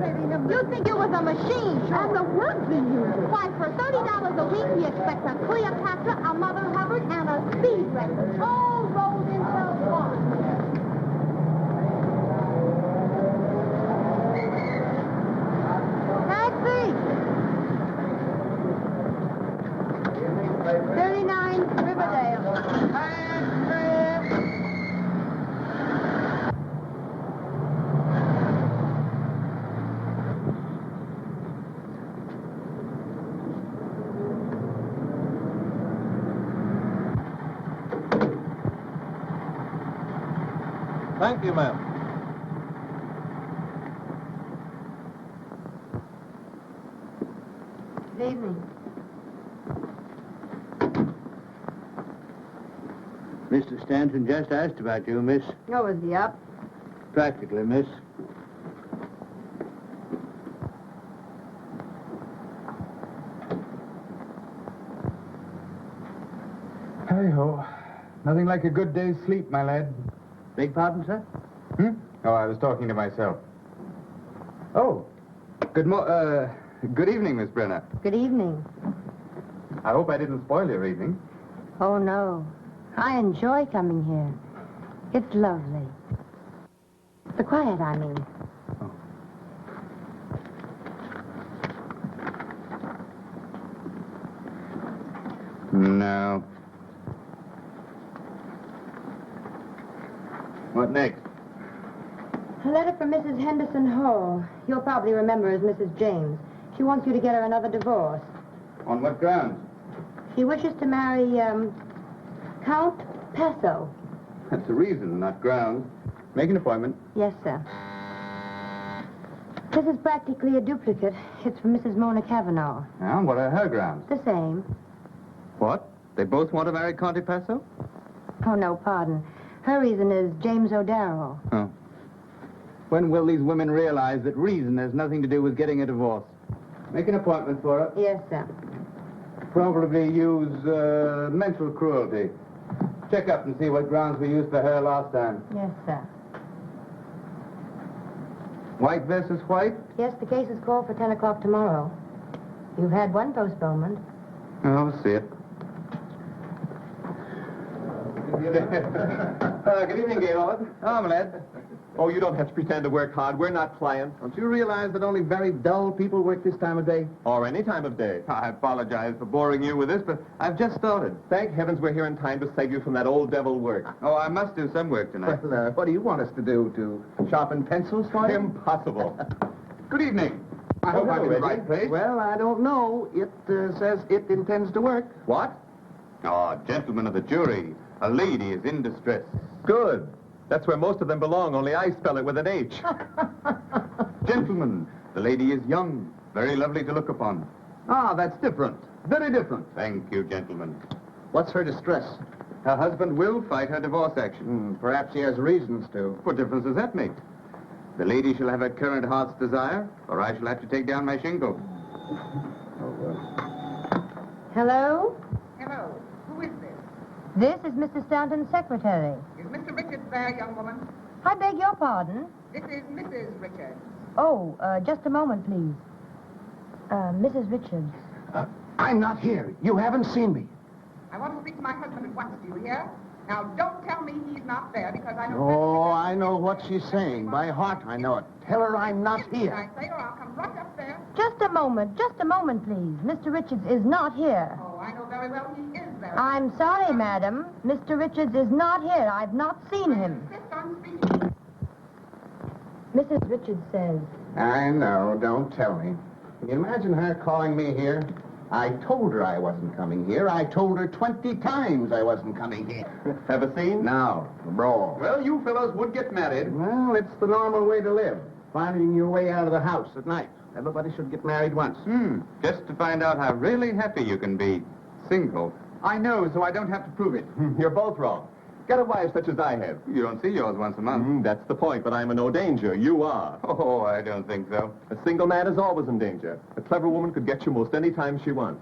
impersonating him. You think it was a machine, sure. And the words he used. Why, for $30 a week, he expects a Cleopatra, a Mother Hubbard, and a speed record, all rolled into one. Taxi! 39 Riverdale. Thank you, ma'am. Good evening. Mr. Stanton just asked about you, miss. Oh, is he up? Practically, miss. Hey-ho. Nothing like a good day's sleep, my lad. Beg pardon, sir? Oh, I was talking to myself. Oh, good evening, Miss Brenner. Good evening. I hope I didn't spoil your evening. Oh, no. I enjoy coming here. It's lovely. The quiet, I mean. Oh. No. What next? A letter from Mrs. Henderson Hall. You'll probably remember as Mrs. James. She wants you to get her another divorce. On what grounds? She wishes to marry, Count Paso. That's a reason, not grounds. Make an appointment. Yes, sir. This is practically a duplicate. It's from Mrs. Mona Cavanaugh. Now, what are her grounds? The same. What? They both want to marry Conte Paso? Oh, no, pardon. Her reason is James O'Darrell. Oh. When will these women realize that reason has nothing to do with getting a divorce? Make an appointment for her. Yes, sir. Probably use mental cruelty. Check up and see what grounds we used for her last time. Yes, sir. White versus white? Yes, the case is called for 10 o'clock tomorrow. You've had one postponement. Oh, we'll see it. Good evening, Gaylord. Oh, my lad. Oh, you don't have to pretend to work hard. We're not clients. Don't you realize that only very dull people work this time of day? Or any time of day. I apologize for boring you with this, but I've just started. Thank heavens we're here in time to save you from that old devil work. Oh, I must do some work tonight. Well, what do you want us to do? To sharpen pencils for you? Impossible. Good evening. I hope I'm in the right place. Well, I don't know. It says it intends to work. What? Oh, gentlemen of the jury, a lady is in distress. Good. That's where most of them belong, only I spell it with an H. Gentlemen, the lady is young, very lovely to look upon. Ah, that's different. Very different. Thank you, gentlemen. What's her distress? Her husband will fight her divorce action. Perhaps he has reasons to. What difference does that make? The lady shall have her current heart's desire, or I shall have to take down my shingle. Hello? Hello. Who is this? This is Mr. Stanton's secretary. Is Mr. Richards there, young woman? I beg your pardon? This is Mrs. Richards. Oh, just a moment, please. Mrs. Richards. I'm not here. You haven't seen me. I want to speak to my husband at once, do you hear? Now, don't tell me he's not there, because I know... Oh, I know what she's saying. By heart, I know it. Tell her I'm not here. I say, or I'll come right up there. Just a moment, please. Mr. Richards is not here. Oh, I know very well he is there. I'm sorry, madam. Mr. Richards is not here. I've not seen him. Insist on speaking. Mrs. Richards says... I know. Don't tell me. Can you imagine her calling me here? I told her I wasn't coming here. I told her 20 times I wasn't coming here. Have a scene? Now, the brawl. Well, you fellows would get married. Well, it's the normal way to live. Finding your way out of the house at night. Everybody should get married once. Just to find out how really happy you can be. Single. I know, so I don't have to prove it. You're both wrong. Get a wife such as I have. You don't see yours once a month. That's the point, but I'm in no danger. You are. Oh, I don't think so. A single man is always in danger. A clever woman could get you most any time she wants.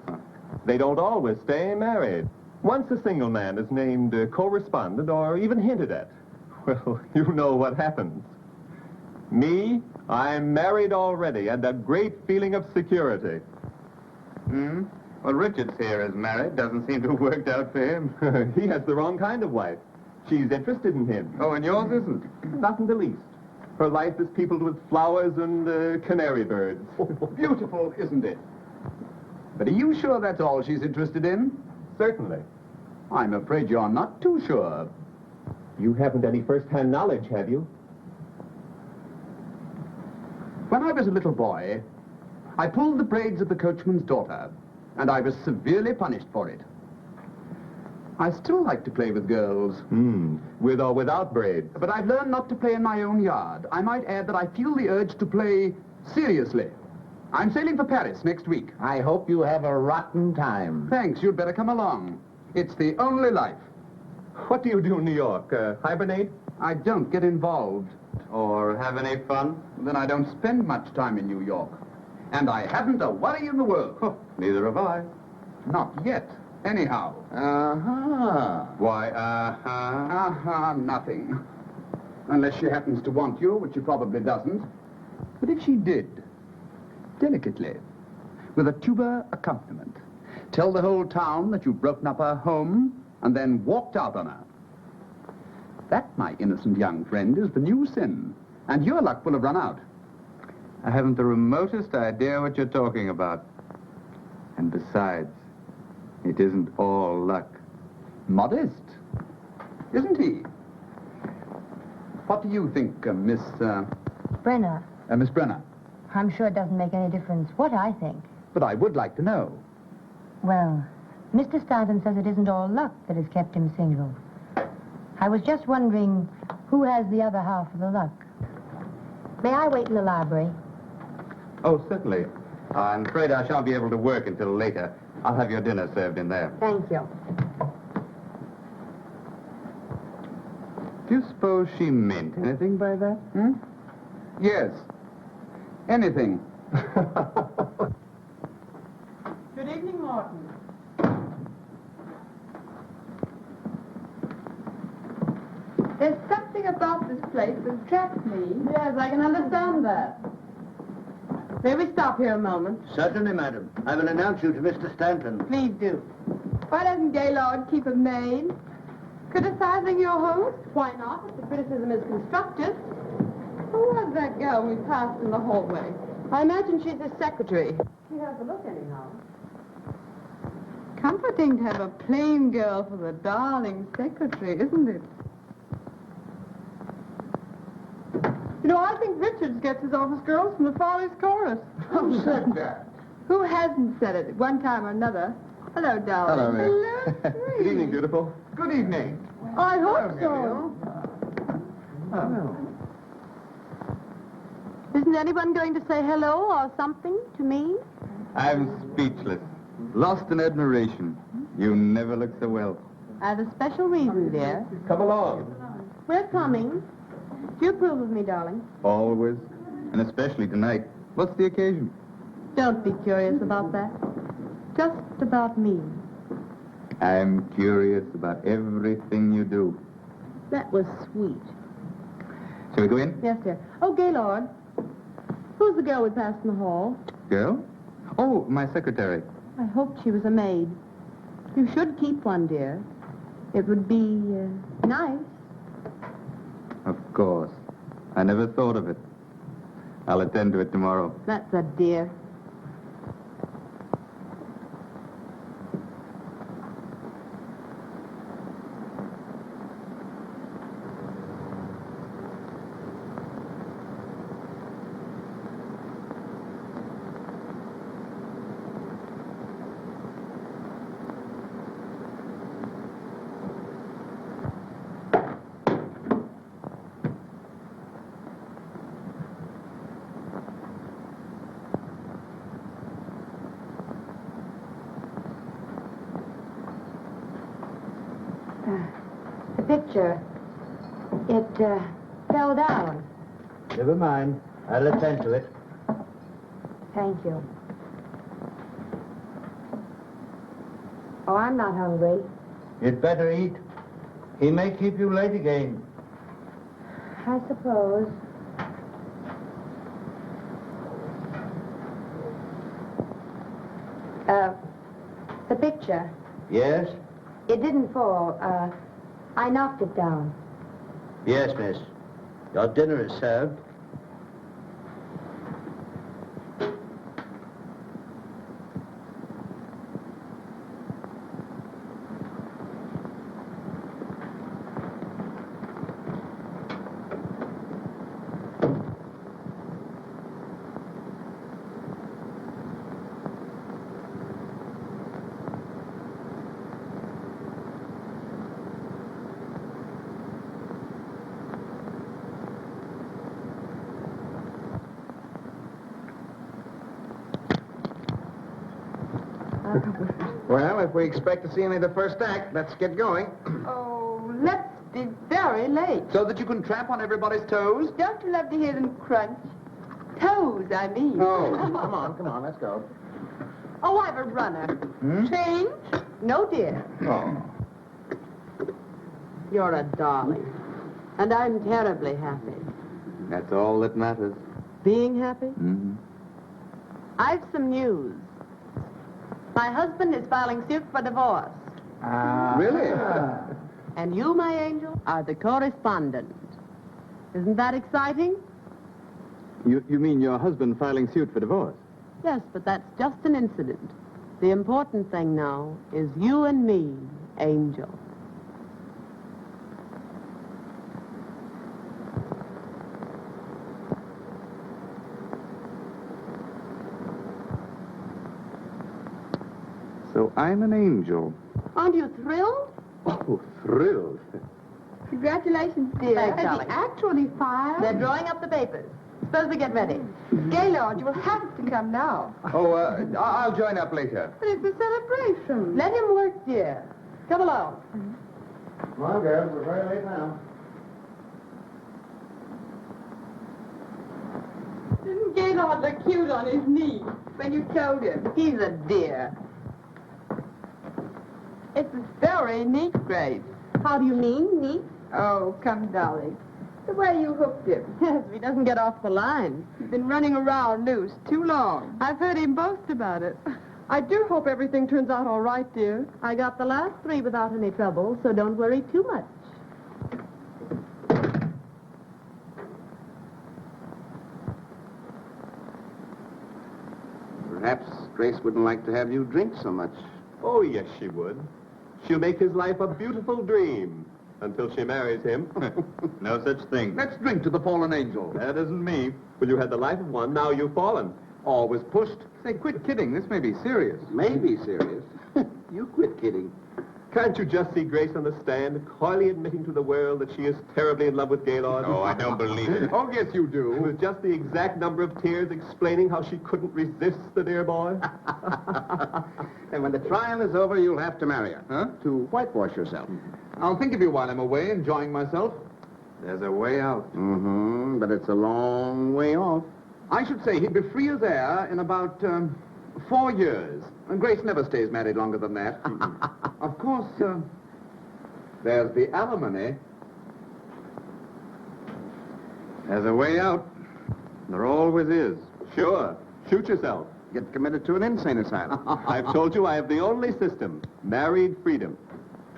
They don't always stay married. Once a single man is named correspondent or even hinted at, well, you know what happens. Me, I'm married already, and a great feeling of security. Hmm? Well, Richard's here is married. Doesn't seem to have worked out for him. He has the wrong kind of wife. She's interested in him. Oh, and yours isn't? Not in the least. Her life is peopled with flowers and canary birds. Beautiful, isn't it? But are you sure that's all she's interested in? Certainly. I'm afraid you're not too sure. You haven't any first-hand knowledge, have you? When I was a little boy, I pulled the braids of the coachman's daughter, and I was severely punished for it. I still like to play with girls. With or without braids. But I've learned not to play in my own yard. I might add that I feel the urge to play seriously. I'm sailing for Paris next week. I hope you have a rotten time. Thanks, you'd better come along. It's the only life. What do you do in New York? Hibernate? I don't get involved. Or have any fun? Then I don't spend much time in New York. And I haven't a worry in the world. Neither have I. Not yet, anyhow. Uh-huh. Why, Nothing. Unless she happens to want you, which she probably doesn't. But if she did, delicately, with a tuba accompaniment, tell the whole town that you've broken up her home and then walked out on her. That, my innocent young friend, is the new sin. And your luck will have run out. I haven't the remotest idea what you're talking about. And besides, it isn't all luck. Modest, isn't he? What do you think, Miss Brenner, Brenner? I'm sure it doesn't make any difference what I think. But I would like to know. Well, Mr. Stanton says it isn't all luck that has kept him single. I was just wondering who has the other half of the luck. May I wait in the library? Oh, certainly. I'm afraid I shan't be able to work until later. I'll have your dinner served in there. Thank you. Do you suppose she meant anything by that? Yes. Anything. Good evening, Morton. There's something about this place that attracts me. Yes, I can understand that. May we stop here a moment? Certainly, madam. I will announce you to Mr. Stanton. Please do. Why doesn't Gaylord keep a maid? Criticizing your host? Why not, if the criticism is constructive? Who was that girl we passed in the hallway? I imagine she's his secretary. She has a look anyhow. Comforting to have a plain girl for the darling secretary, isn't it? You know, I think Richards gets his office girls from the Follies Chorus. Who said that? Who hasn't said it at one time or another? Hello, darling. Hello, Mary. Hello, Good sweet. evening, beautiful. Good evening. I hope so. Isn't anyone going to say hello or something to me? I'm speechless. Lost in admiration. You never look so well. I have a special reason, dear. Come along. We're coming. Do you approve of me, darling? Always. And especially tonight. What's the occasion? Don't be curious about that. Just about me. I'm curious about everything you do. That was sweet. Shall we go in? Yes, dear. Oh, Gaylord. Who's the girl we passed in the hall? Girl? Oh, my secretary. I hoped she was a maid. You should keep one, dear. It would be nice. Of course. I never thought of it. I'll attend to it tomorrow. That's a dear. The picture, it fell down. Never mind. I'll attend to it. Thank you. Oh, I'm not hungry. You'd better eat. He may keep you late again. I suppose. The picture. Yes? It didn't fall. I knocked it down. Yes, miss. Your dinner is served. Well, if we expect to see only the first act, let's get going. Oh, let's be very late. So that you can tramp on everybody's toes? Don't you love to hear them crunch? Toes, I mean. Oh, come on, let's go. Oh, I've a runner. Change? No, dear. Oh. You're a darling. And I'm terribly happy. That's all that matters. Being happy? Mm-hmm. I've some news. My husband is filing suit for divorce. Really? And you, my angel, are the correspondent. Isn't that exciting? You mean your husband filing suit for divorce? Yes, but that's just an incident. The important thing now is you and me, Angel. So I'm an angel. Aren't you thrilled? Oh, thrilled. Congratulations, dear. Thanks, Has darling. he actually filed? They're drawing up the papers. Suppose we get ready. Gaylord, you will have to come now. Oh, I'll join up later. But it's a celebration. Let him work, dear. Come along. Come on, girls. We're very late now. Didn't Gaylord look cute on his knee when you told him? He's a dear. It's very neat, Grace. How do you mean, neat? Oh, come, darling. The way you hooked him. Yes, he doesn't get off the line. He's been running around loose too long. I've heard him boast about it. I do hope everything turns out all right, dear. I got the last 3 without any trouble, so don't worry too much. Perhaps Grace wouldn't like to have you drink so much. Oh, yes, she would. She'll make his life a beautiful dream until she marries him. No such thing. Let's drink to the fallen angel. That isn't me. Well, you had the life of one, now you've fallen. Always pushed. Say, quit kidding. This may be serious. Maybe serious. You quit kidding. Can't you just see Grace on the stand, coyly admitting to the world that she is terribly in love with Gaylord? Oh, I don't believe it. Oh, yes, you do. With just the exact number of tears explaining how she couldn't resist the dear boy? And when the trial is over, you'll have to marry her. Huh? To whitewash yourself. I'll think of you while I'm away, enjoying myself. There's a way out. Mm-hmm, but it's a long way off. I should say he'd be free as air in about 4 years. And Grace never stays married longer than that. Of course, there's the alimony. There's a way out. There always is. Sure. Shoot yourself. Get committed to an insane asylum. I've told you I have the only system. Married freedom.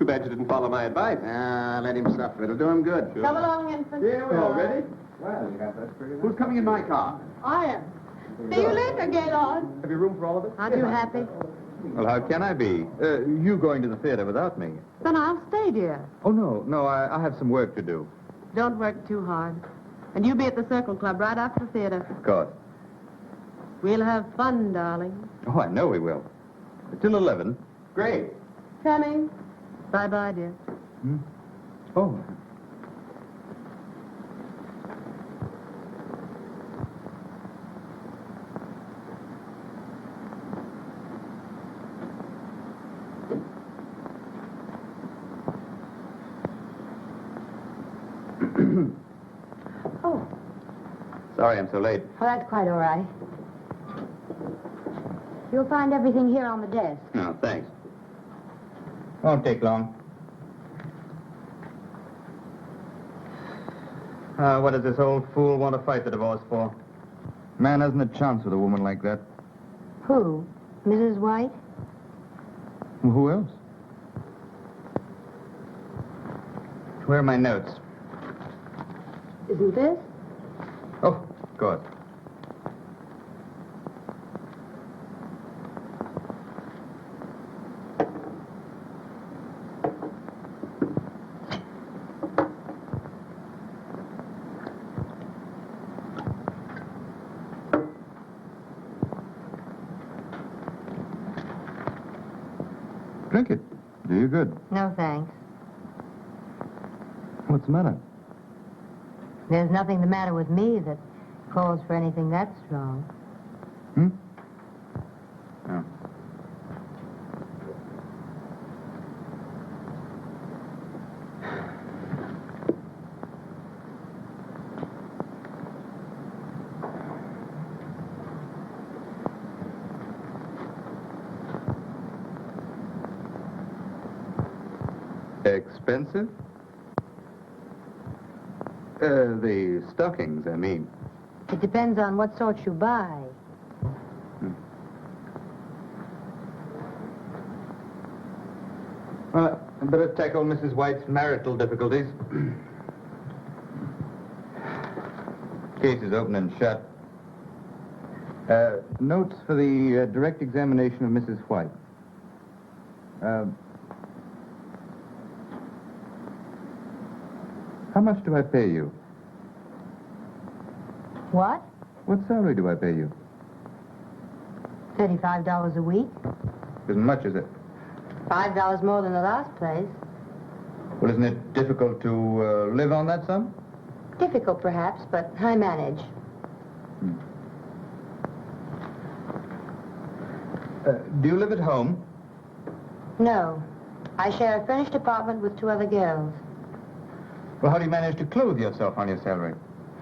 Too bad you didn't follow my advice. Let him suffer. It'll do him good. Sure. Come along, infant. Here we are. Ready? Well, you got that pretty. Who's coming in my car? I am. See you later, Gaylord. Have you room for all of us? Aren't you happy? Well, how can I be? You going to the theater without me? Then I'll stay, dear. Oh, no, I have some work to do. Don't work too hard. And you be at the Circle Club right after the theater. Of course. We'll have fun, darling. Oh, I know we will. Till 11. Great. Coming. Bye-bye, dear. Oh. Oh, Sorry I'm so late. well, that's quite all right. You'll find everything here on the desk. No, thanks. Won't take long. What does this old fool want to fight the divorce for? Man hasn't a chance with a woman like that. Who? Mrs. White? Well, who else? Where are my notes? Isn't this? Oh, of course. Drink it. Do you good. No, thanks. What's the matter? There's nothing the matter with me that calls for anything that strong. Hmm? Oh. Expensive? The stockings, I mean. It depends on what sort you buy. Well, I'd better tackle Mrs. White's marital difficulties. Case is open and shut. Notes for the direct examination of Mrs. White. How much do I pay you? What? What salary do I pay you? $35 a week? Isn't much, is it? $5 more than the last place. Well, isn't it difficult to live on that sum? Difficult, perhaps, but I manage. Do you live at home? No. I share a furnished apartment with 2 other girls. Well, how do you manage to clothe yourself on your salary?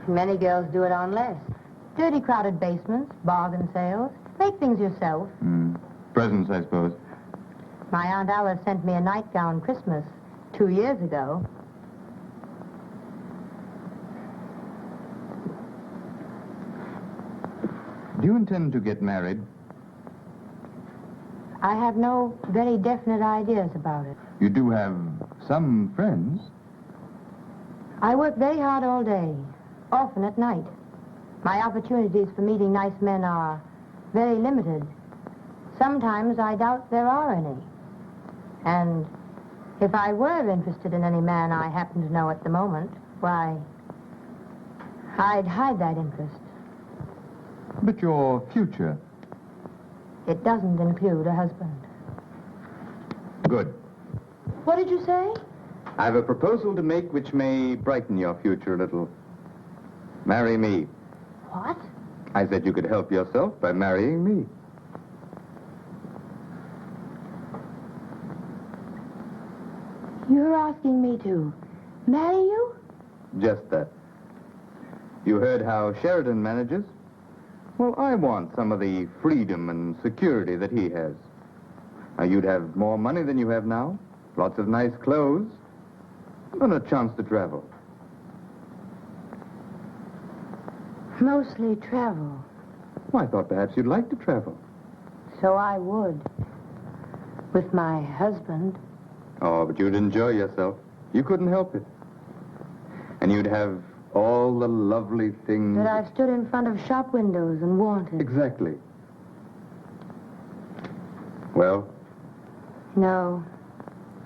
Many girls do it on less. Dirty, crowded basements, bargain sales. Make things yourself. Presents, I suppose. My Aunt Alice sent me a nightgown Christmas 2 years ago. Do you intend to get married? I have no very definite ideas about it. You do have some friends. I work very hard all day, often at night. My opportunities for meeting nice men are very limited. Sometimes I doubt there are any. And if I were interested in any man I happen to know at the moment, why, I'd hide that interest. But your future. It doesn't include a husband. Good. What did you say? I have a proposal to make which may brighten your future a little. Marry me. What? I said you could help yourself by marrying me. You're asking me to marry you? Just that. You heard how Sheridan manages? Well, I want some of the freedom and security that he has. Now, you'd have more money than you have now, lots of nice clothes, and a chance to travel. Mostly travel. Well, I thought perhaps you'd like to travel. So I would. With my husband. Oh, but you'd enjoy yourself. You couldn't help it. And you'd have all the lovely things... That I've stood in front of shop windows and wanted. Exactly. Well? No,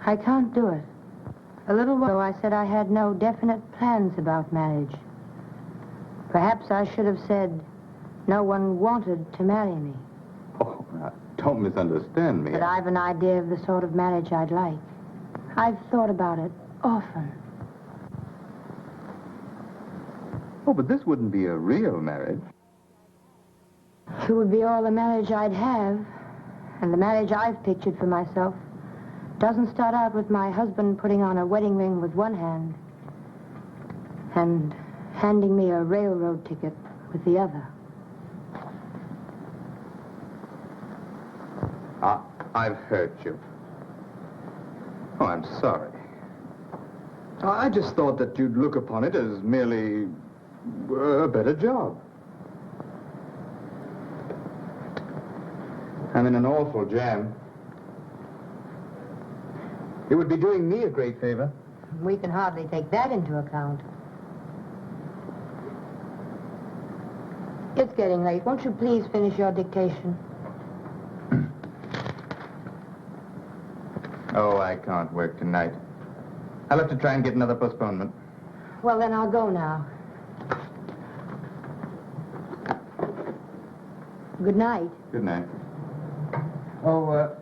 I can't do it. A little while ago, I said I had no definite plans about marriage. Perhaps I should have said no one wanted to marry me. Oh, now, don't misunderstand me. But I've an idea of the sort of marriage I'd like. I've thought about it often. Oh, but this wouldn't be a real marriage. It would be all the marriage I'd have. And the marriage I've pictured for myself doesn't start out with my husband putting on a wedding ring with one hand and handing me a railroad ticket with the other. I've hurt you. Oh, I'm sorry. I just thought that you'd look upon it as merely a better job. I'm in an awful jam. It would be doing me a great favor. We can hardly take that into account. It's getting late. Won't you please finish your dictation? Oh, I can't work tonight. I'll have to try and get another postponement. Well, then I'll go now. Good night. Good night. Oh,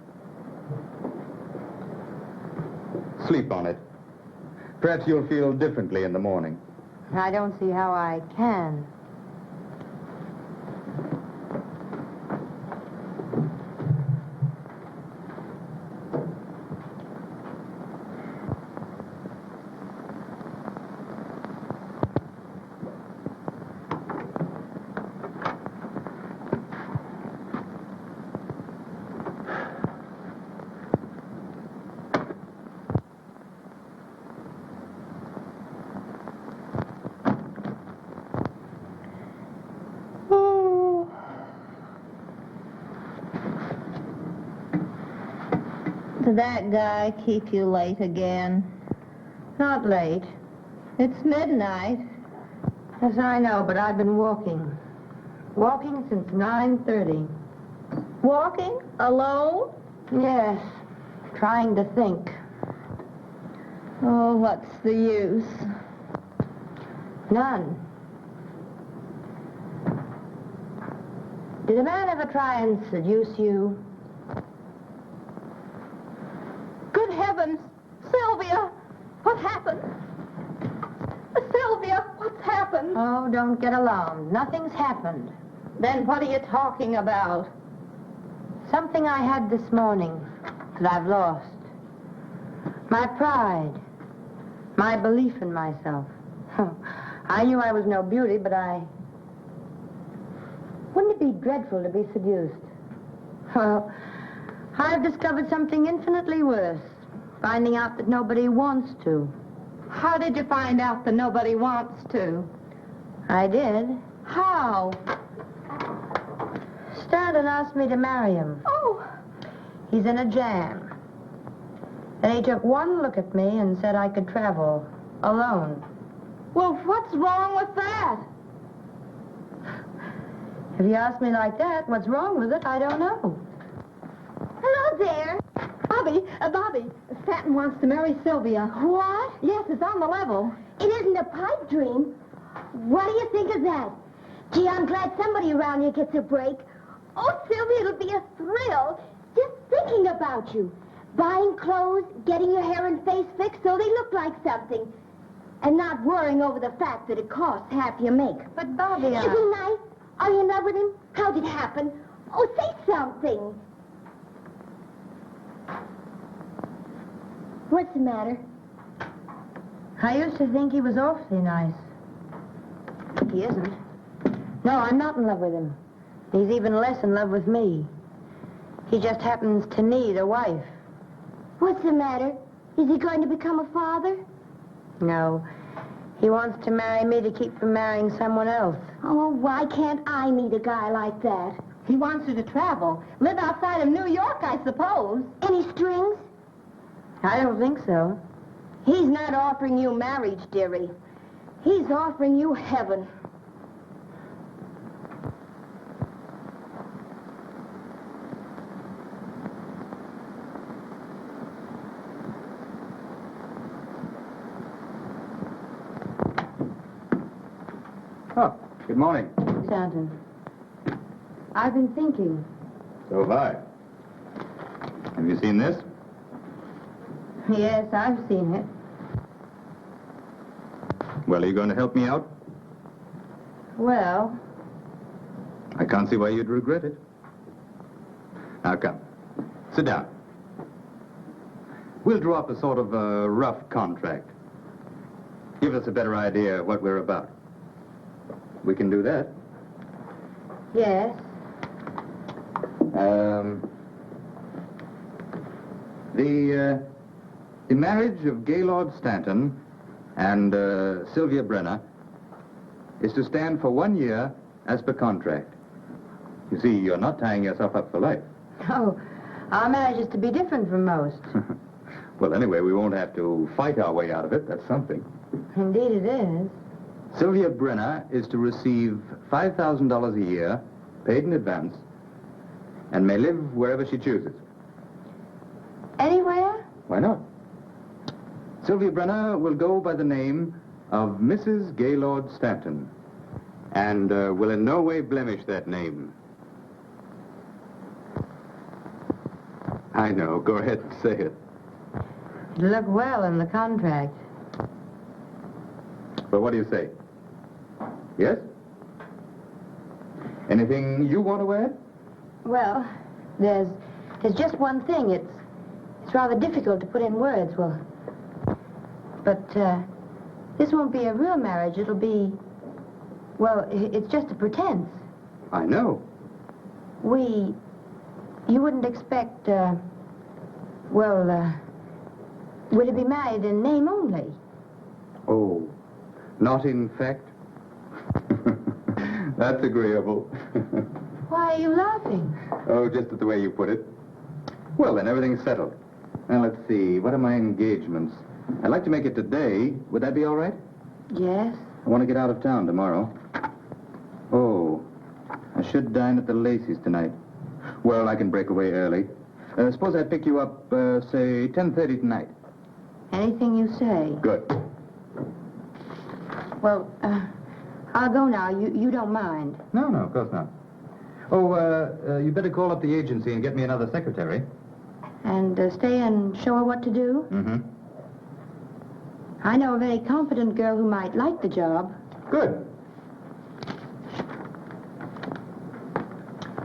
sleep on it. Perhaps you'll feel differently in the morning. I don't see how I can. Did that guy keep you late again? Not late. It's midnight. Yes, I know, but I've been walking. Walking since 9:30. Walking? Alone? Yes, trying to think. Oh, what's the use? None. Did a man ever try and seduce you? Good heavens! Sylvia! What happened? Sylvia, what's happened? Oh, don't get alarmed. Nothing's happened. Then what are you talking about? Something I had this morning that I've lost. My pride. My belief in myself. I knew I was no beauty, but Wouldn't it be dreadful to be seduced? Well, I've discovered something infinitely worse. Finding out that nobody wants to. How did you find out that nobody wants to? I did. How? Stanton asked me to marry him. Oh, He's in a jam. And he took one look at me and said I could travel alone. well, what's wrong with that? If you ask me like that, what's wrong with it, I don't know. Hello there. Bobby, Stanton wants to marry Sylvia. What? Yes, it's on the level. It isn't a pipe dream. What do you think of that? Gee, I'm glad somebody around here gets a break. Oh, Sylvia, it'll be a thrill just thinking about you. Buying clothes, getting your hair and face fixed so they look like something. And not worrying over the fact that it costs half your make. But, Bobby, Isn't he nice? Are you in love with him? How'd it happen? Oh, say something. What's the matter? I used to think he was awfully nice. He isn't. No, I'm not in love with him. He's even less in love with me. He just happens to need a wife. What's the matter? Is he going to become a father? No. He wants to marry me to keep from marrying someone else. Oh, why can't I meet a guy like that? He wants you to travel. Live outside of New York, I suppose. Any strings? I don't think so. He's not offering you marriage, dearie. He's offering you heaven. Oh, good morning. Stanton, I've been thinking. So have I. Have you seen this? Yes, I've seen it. Well, are you going to help me out? Well, I can't see why you'd regret it. Now, come. Sit down. We'll draw up a sort of a rough contract. Give us a better idea of what we're about. We can do that. yes. The marriage of Gaylord Stanton and Sylvia Brenner is to stand for 1 year as per contract. You see, you're not tying yourself up for life. Oh, our marriage is to be different from most. Well, anyway, we won't have to fight our way out of it. That's something. Indeed it is. Sylvia Brenner is to receive $5,000 a year, paid in advance, and may live wherever she chooses. Anywhere? Why not? Sylvia Brenner will go by the name of Mrs. Gaylord Stanton, and will in no way blemish that name. I know. Go ahead and say it. It'll look well in the contract. Well, what do you say? Yes? Anything you want to add? Well, there's just one thing. It's rather difficult to put in words. But this won't be a real marriage. It'll be, well, it's just a pretense. I know. You wouldn't expect, would it be married in name only? Oh, not in fact? That's agreeable. Why are you laughing? Oh, just at the way you put it. Well, then, everything's settled. Now, let's see. What are my engagements? I'd like to make it today. Would that be all right? Yes. I want to get out of town tomorrow. Oh, I should dine at the Lacey's tonight. Well, I can break away early. Suppose I pick you up, say, 10:30 tonight. Anything you say. Good. Well, I'll go now. You don't mind. No, of course not. Oh, you better call up the agency and get me another secretary. And stay and show her what to do? Mm-hmm. I know a very competent girl who might like the job. Good.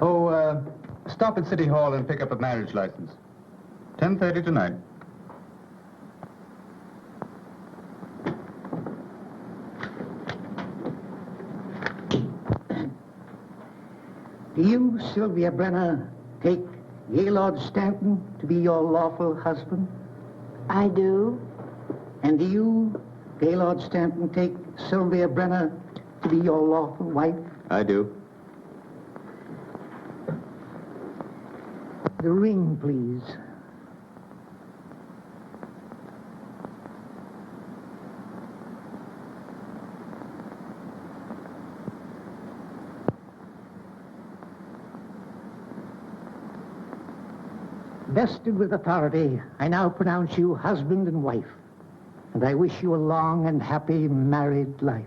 Oh, stop at City Hall and pick up a marriage license. 10:30 tonight. Do you, Sylvia Brenner, take Gaylord Stanton to be your lawful husband? I do. And do you, Gaylord Stanton, take Sylvia Brenner to be your lawful wife? I do. The ring, please. Vested with authority, I now pronounce you husband and wife, and I wish you a long and happy married life.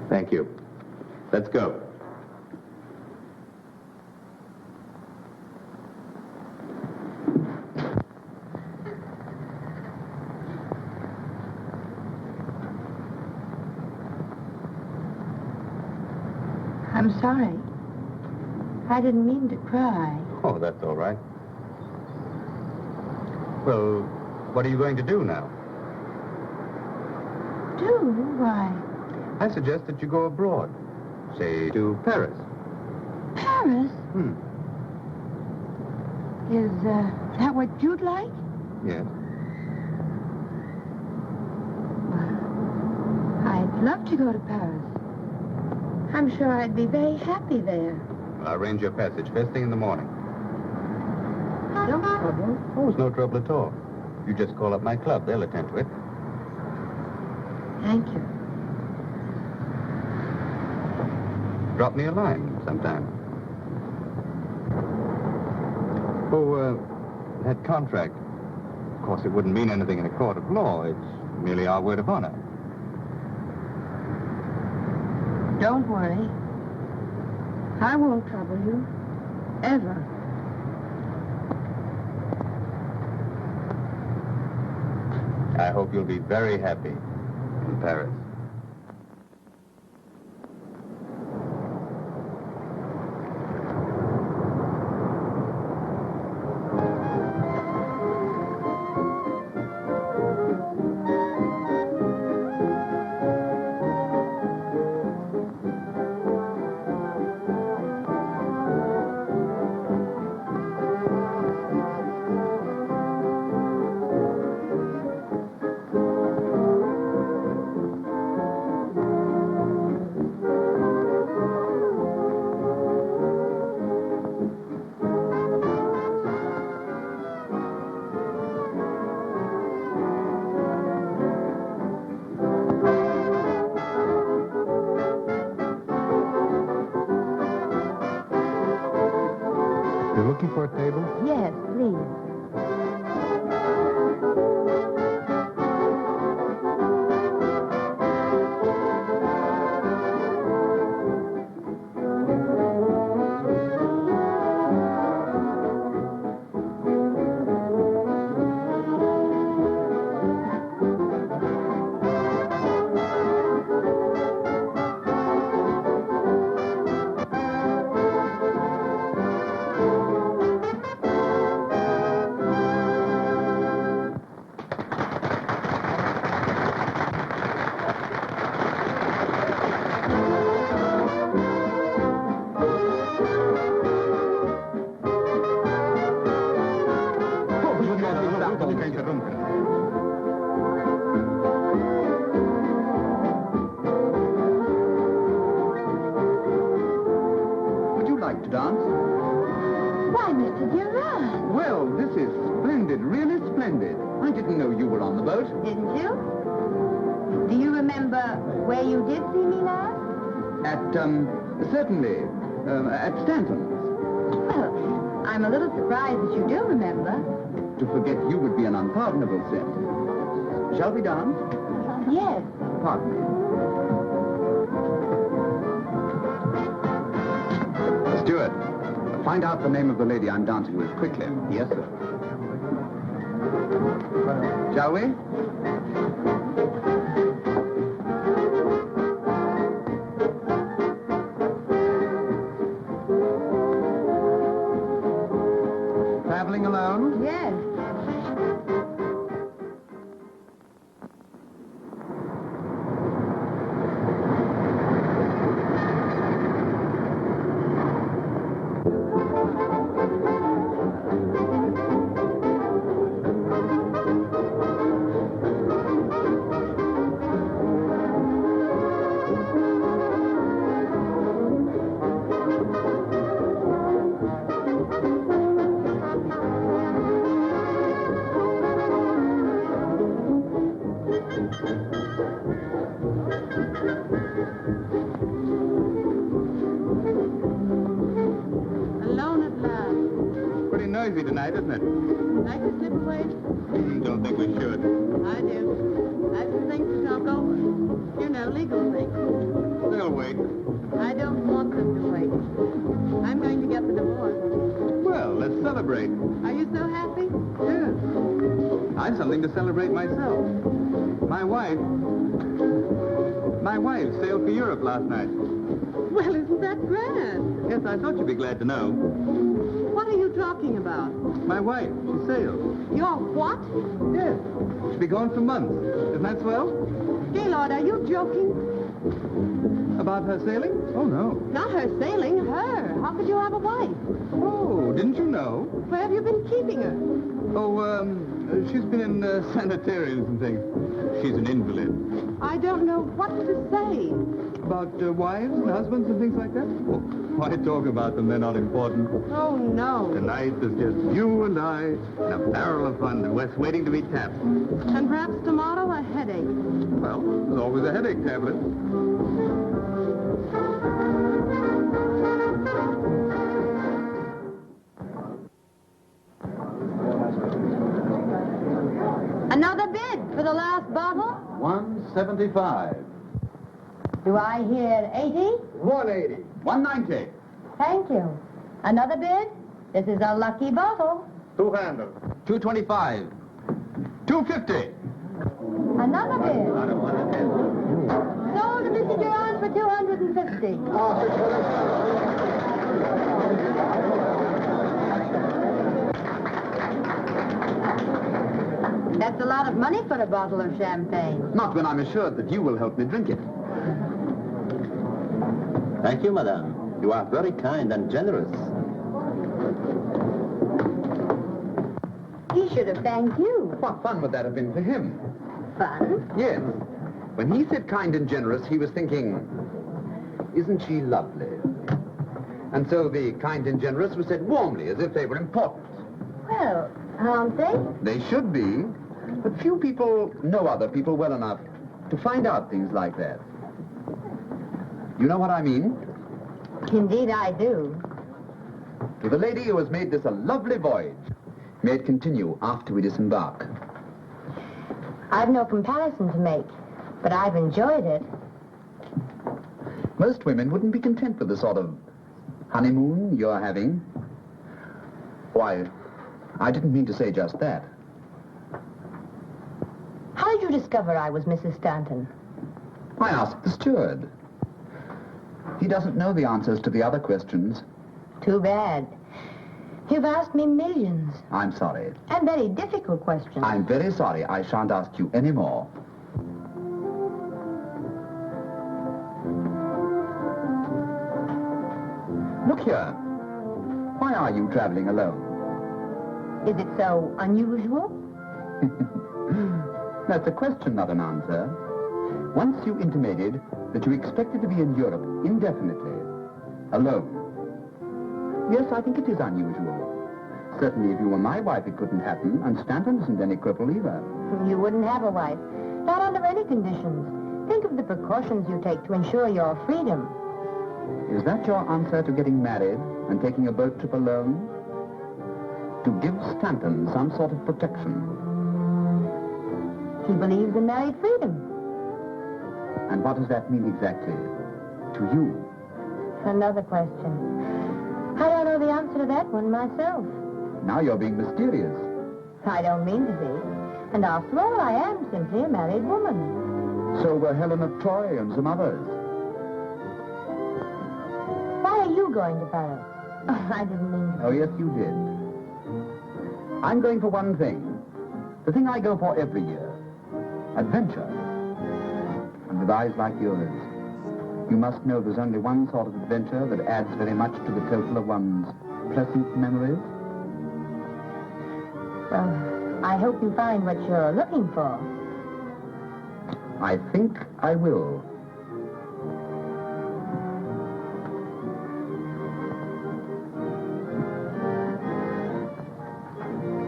Thank you. Let's go. I'm sorry. I didn't mean to cry. Oh, that's all right. Well, what are you going to do now? Do? Why? I suggest that you go abroad. Say, to Paris. Paris? Is that what you'd like? Yes. I'd love to go to Paris. I'm sure I'd be very happy there. Well, I'll arrange your passage first thing in the morning. No trouble. Oh, it's no trouble at all. You just call up my club. They'll attend to it. Thank you. Drop me a line sometime. Oh, that contract. Of course, it wouldn't mean anything in a court of law. It's merely our word of honor. Don't worry. I won't trouble you. Ever. I hope you'll be very happy in Paris. You're looking for a table? Yes, please. Would you like to dance? Why, Mr. Durant. Well, this is splendid, really splendid. I didn't know you were on the boat. Didn't you? Do you remember where you did see me last? Certainly, at Stanton's. Well, I'm a little surprised that you do remember. To forget you would be an unpardonable sin. Shall we dance? Yes. Pardon me. Steward, find out the name of the lady I'm dancing with quickly. Yes, sir. Shall we? Traveling alone? Yes. Alone at last. Pretty noisy tonight, isn't it? Like to slip away? Don't think we should. I do. I have some things to talk over. You know, legal things. They'll wait. I don't want them to wait. I'm going to get the divorce. Well, let's celebrate. Are you so happy? Yes. I've something to celebrate myself. My wife sailed for Europe last night. Well, isn't that grand? Yes, I thought you'd be glad to know. What are you talking about? My wife, she sailed. Your what? Yes. She'll be gone for months. Isn't that swell? Gaylord, are you joking? About her sailing? Oh, no. Not her sailing, her. How could you have a wife? Oh, didn't you know? Where have you been keeping her? Oh, she's been in sanitariums and things. She's an invalid. I don't know what to say. About wives and husbands and things like that? Oh, why talk about them? They're not important. Oh, no. Tonight there's just you and I and a barrel of fun and West waiting to be tapped. And perhaps tomorrow a headache. Well, there's always a headache tablet. Another bid for the last bottle? $175. Do I hear 80? $180. $190. Thank you. Another bid? This is a lucky bottle. Two handles. $225. $250. Another bid. Sold to Mr. Durant for $250. That's a lot of money for a bottle of champagne. Not when I'm assured that you will help me drink it. Thank you, madame. You are very kind and generous. He should have thanked you. What fun would that have been for him? Fun? Yes. When he said kind and generous, he was thinking, isn't she lovely? And so the kind and generous was said warmly, as if they were important. Well, aren't they? They should be, but few people know other people well enough to find out things like that. You know what I mean? Indeed I do. to the lady who has made this a lovely voyage. May it continue after we disembark. I've no comparison to make, but I've enjoyed it. Most women wouldn't be content with the sort of honeymoon you're having. Why, I didn't mean to say just that. How did you discover I was Mrs. Stanton? I asked the steward. He doesn't know the answers to the other questions. Too bad. You've asked me millions. I'm sorry. And very difficult questions. I'm very sorry. I shan't ask you any more. Look here. Why are you traveling alone? Is it so unusual? That's a question, not an answer. Once you intimated that you expected to be in Europe indefinitely, alone. Yes, I think it is unusual. Certainly, if you were my wife, it couldn't happen, and Stanton isn't any cripple either. You wouldn't have a wife. Not under any conditions. Think of the precautions you take to ensure your freedom. Is that your answer to getting married and taking a boat trip alone? To give Stanton some sort of protection. He believes in married freedom. And what does that mean exactly to you? Another question. I don't know the answer to that one myself. Now you're being mysterious. I don't mean to be. And after all, I am simply a married woman. So were Helen of Troy and some others. Why are you going to Paris? Oh, I didn't mean to. Oh, yes, you did. I'm going for one thing. The thing I go for every year. Adventure. And with eyes like yours, you must know there's only one sort of adventure that adds very much to the total of one's pleasant memories. Well, I hope you find what you're looking for. I think I will.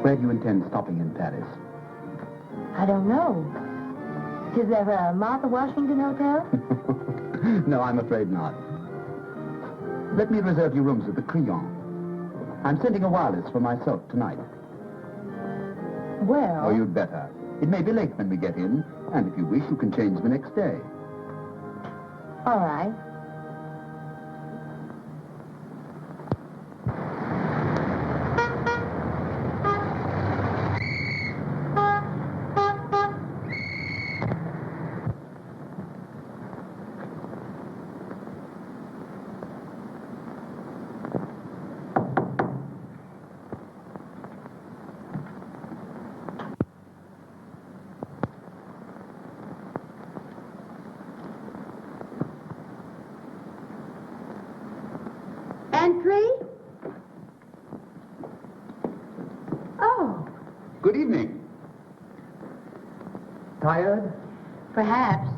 Where do you intend stopping in Paris? I don't know. Is there a Martha Washington hotel? No, I'm afraid not. Let me reserve you rooms at the Crillon. I'm sending a wireless for myself tonight. Well... Oh, you'd better. It may be late when we get in, and if you wish, you can change the next day. All right. Entry? Oh. Good evening. Tired? Perhaps.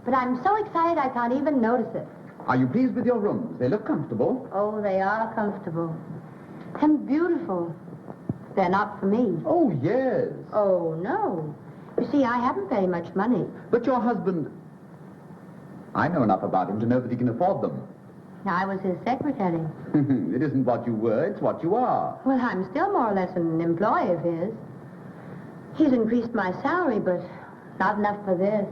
But I'm so excited I can't even notice it. Are you pleased with your rooms? They look comfortable. Oh, they are comfortable. And beautiful. They're not for me. Oh, yes. Oh, no. You see, I haven't very much money. But your husband... I know enough about him to know that he can afford them. I was his secretary. It isn't what you were, it's what you are. Well, I'm still more or less an employee of his. He's increased my salary, but not enough for this.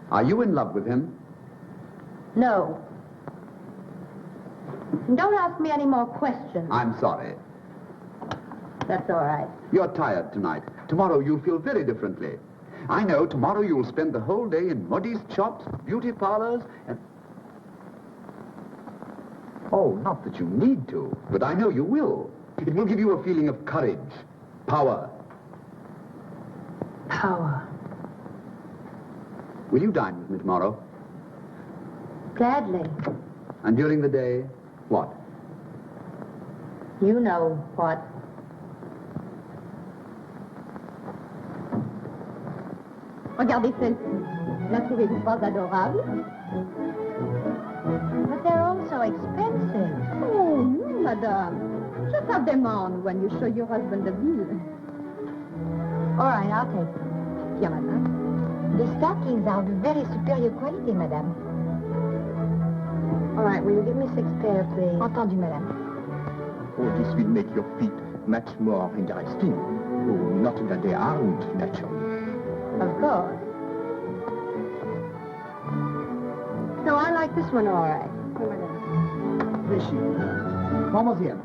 Are you in love with him? No. And don't ask me any more questions. I'm sorry. That's all right. You're tired tonight. Tomorrow you'll feel very differently. I know tomorrow you'll spend the whole day in modiste shops, beauty parlors, and... Oh, not that you need to, but I know you will. It will give you a feeling of courage, power. Power. Will you dine with me tomorrow? Gladly. And during the day, what? You know what. Regardez celle-ci. La trouvez-vous pas adorable? But they're all so expensive. Oh, no, madame. Just have them on when you show your husband the bill. All right, I'll take them. Bien, madame. The stockings are of very superior quality, madame. All right, will you give me 6 pairs, please? Entendu, madame. Oh, it This will make your feet much more interesting. Oh, not that they aren't, naturally. Of course. No, I like this one all right. Mademoiselle,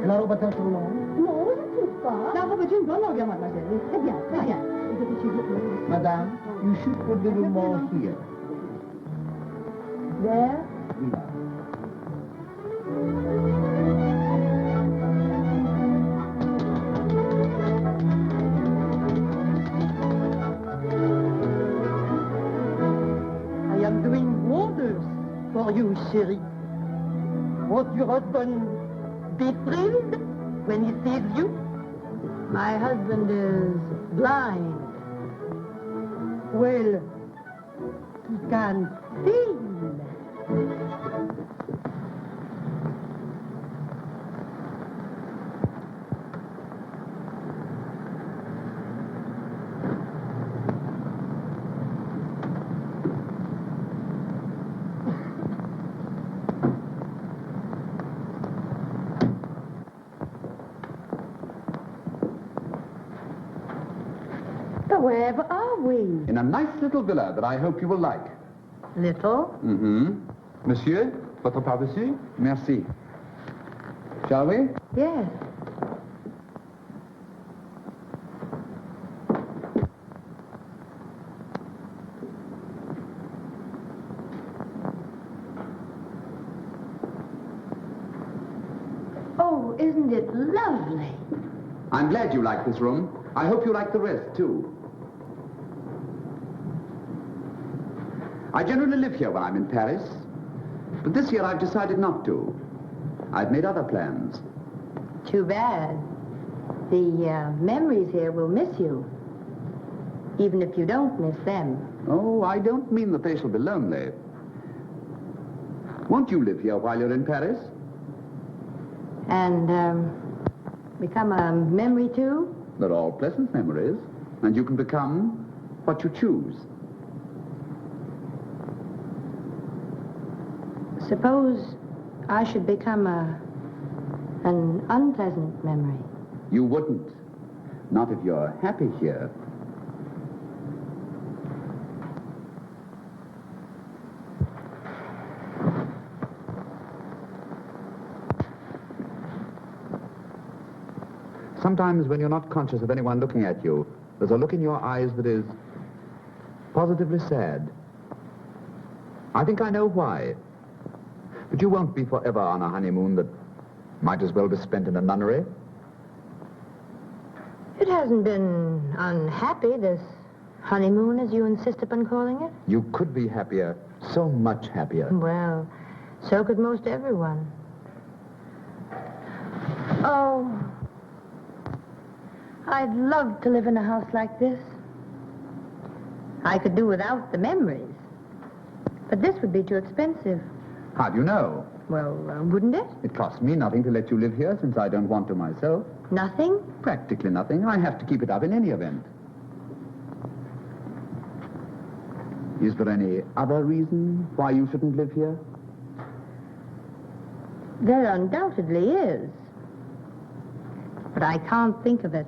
est la robe trop longue? Non, je ne trouve pas. La robe est une bonne longueur, mademoiselle. Oui, très bien, très bien. Madame, you should put a little more here. There? I am doing wonders for you, chérie. Won't your husband be thrilled when he sees you? My husband is blind. Well, he can feel. But wherever are we? In a nice little villa that I hope you will like. Little? Mm-hmm. Monsieur, votre par-dessus? Merci. Shall we? Yes. Oh, isn't it lovely? I'm glad you like this room. I hope you like the rest, too. I generally live here when I'm in Paris, but this year I've decided not to. I've made other plans. Too bad. The memories here will miss you, even if you don't miss them. Oh, I don't mean that they shall be lonely. Won't you live here while you're in Paris? And become a memory, too? They're all pleasant memories, and you can become what you choose. Suppose I should become an unpleasant memory. You wouldn't. Not if you're happy here. Sometimes when you're not conscious of anyone looking at you, there's a look in your eyes that is positively sad. I think I know why. But you won't be forever on a honeymoon that might as well be spent in a nunnery. It hasn't been unhappy, this honeymoon, as you insist upon calling it. You could be happier, so much happier. Well, so could most everyone. Oh, I'd love to live in a house like this. I could do without the memories. But this would be too expensive. How do you know? Well, wouldn't it? It costs me nothing to let you live here since I don't want to myself. Nothing? Practically nothing. I have to keep it up in any event. Is there any other reason why you shouldn't live here? There undoubtedly is. But I can't think of it.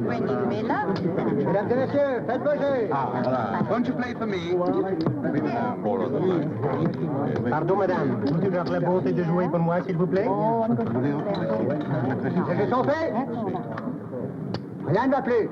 bringing me love to them. Mesdames et messieurs, faites bouger. Won't you play for me? Pardon, madame. Vous avez la bonté de jouer pour moi, s'il vous plaît? Les jeux sont faits. Rien ne va plus.